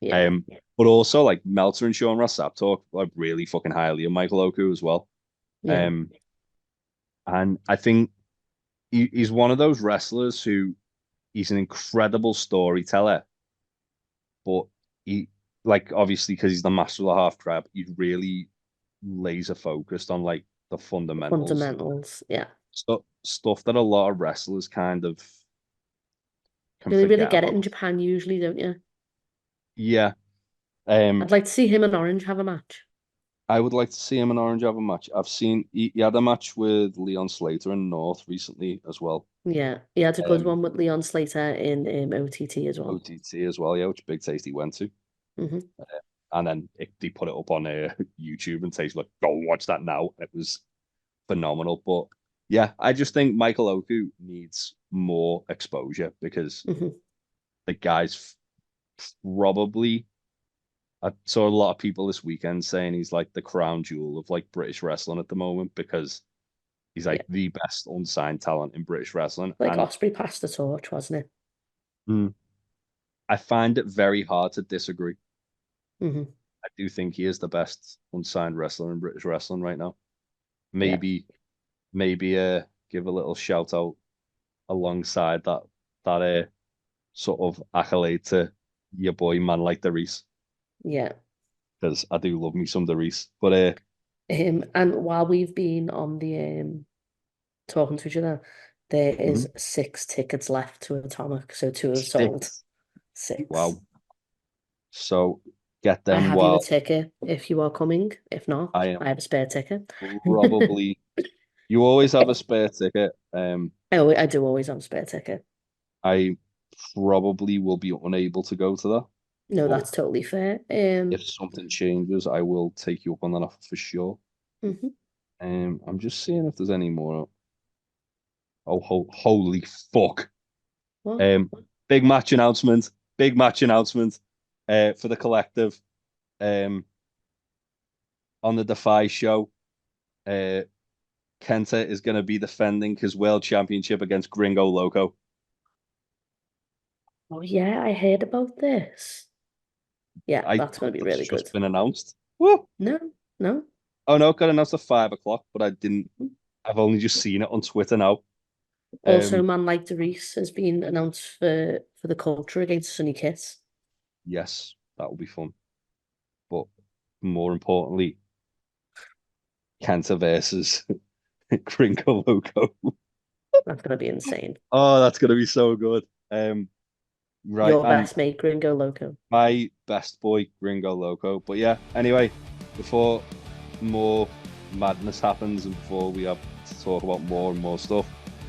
Yeah. Um, but also like Meltzer and Sean Ross Sapp talk like really fucking highly of Michael Oku as well. Yeah. Um, and I think he's one of those wrestlers who he's an incredible storyteller, but he like obviously because he's the master of the half crab, he's really laser focused on like the fundamentals, Fundamentals. Yeah. stuff that a lot of wrestlers kind of can You only really forget get it in about. Japan usually, don't you? Yeah. I'd Um, like to see him and Orange have a match. I would like to see him and Orange have a match. I've seen he had a match with Leon Slater in North recently as well. Yeah. He had a good Um, one with Leon Slater in OTT as well. OTT as well, yeah, which Big Tasty went to. hmm And then they put it up on YouTube and Tasty like, go watch that now. It was phenomenal. But yeah, I just think Michael Oku needs more exposure because hmm the guy's probably I saw a lot of people this weekend saying he's like the crown jewel of like British wrestling at the moment because He's like the best unsigned talent in British wrestling. Like And Osprey passed the torch, wasn't I find it very hard to disagree. it? I do think he is the best unsigned wrestler in British wrestling right now. Yeah. Maybe give a little shout out alongside that sort of accolade to your boy man like the Reese, Yeah. because I do love me some the Reese. But And while we've been on the talking to each other, there is 6 tickets left to Atomic, so 2 have sold. 6. Wow. So get I them have you a while ticket if you are coming. If not, I I am have a spare ticket. probably. You always have a spare ticket. I do always have a spare ticket. I probably will be unable to go to that. No, But that's totally fair. if something changes, I will take you up on that offer for sure. Mhm. I'm just seeing if there's any more. Oh, holy fuck! What? Big match announcement. Big match announcement. For the collective. On the Defy show, Kenta is going to be defending his world championship against Gringo Loco. Oh yeah, I heard about this. Yeah, I that's going thought to be that's really just good. been announced. Woo! No, no. Oh no, it got announced at 5 o'clock, but I didn't. I've only just seen it on Twitter now. Also, man like Reese has been announced for the culture against Sunny Kiss. Yes, that will be fun. But more importantly, Kenta versus Gringo Loco. That's going to be insane. Oh, that's gonna be so good. Right, Your and best mate, Gringo Loco. my best boy, Gringo Loco. But yeah, anyway, before more madness happens and before we have to talk about more and more stuff,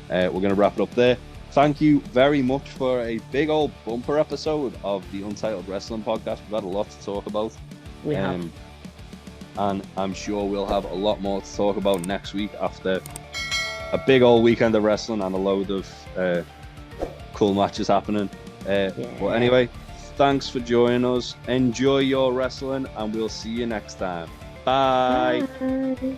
we're going to wrap it up there. Thank you very much for a big old bumper episode of the Untitled Wrestling Podcast. We've had a lot to talk about. We have. And I'm sure we'll have a lot more to talk about next week after a big old weekend of wrestling and a load of cool matches happening. But anyway, thanks for joining us. Enjoy your wrestling, and we'll see you next time. Bye. Bye.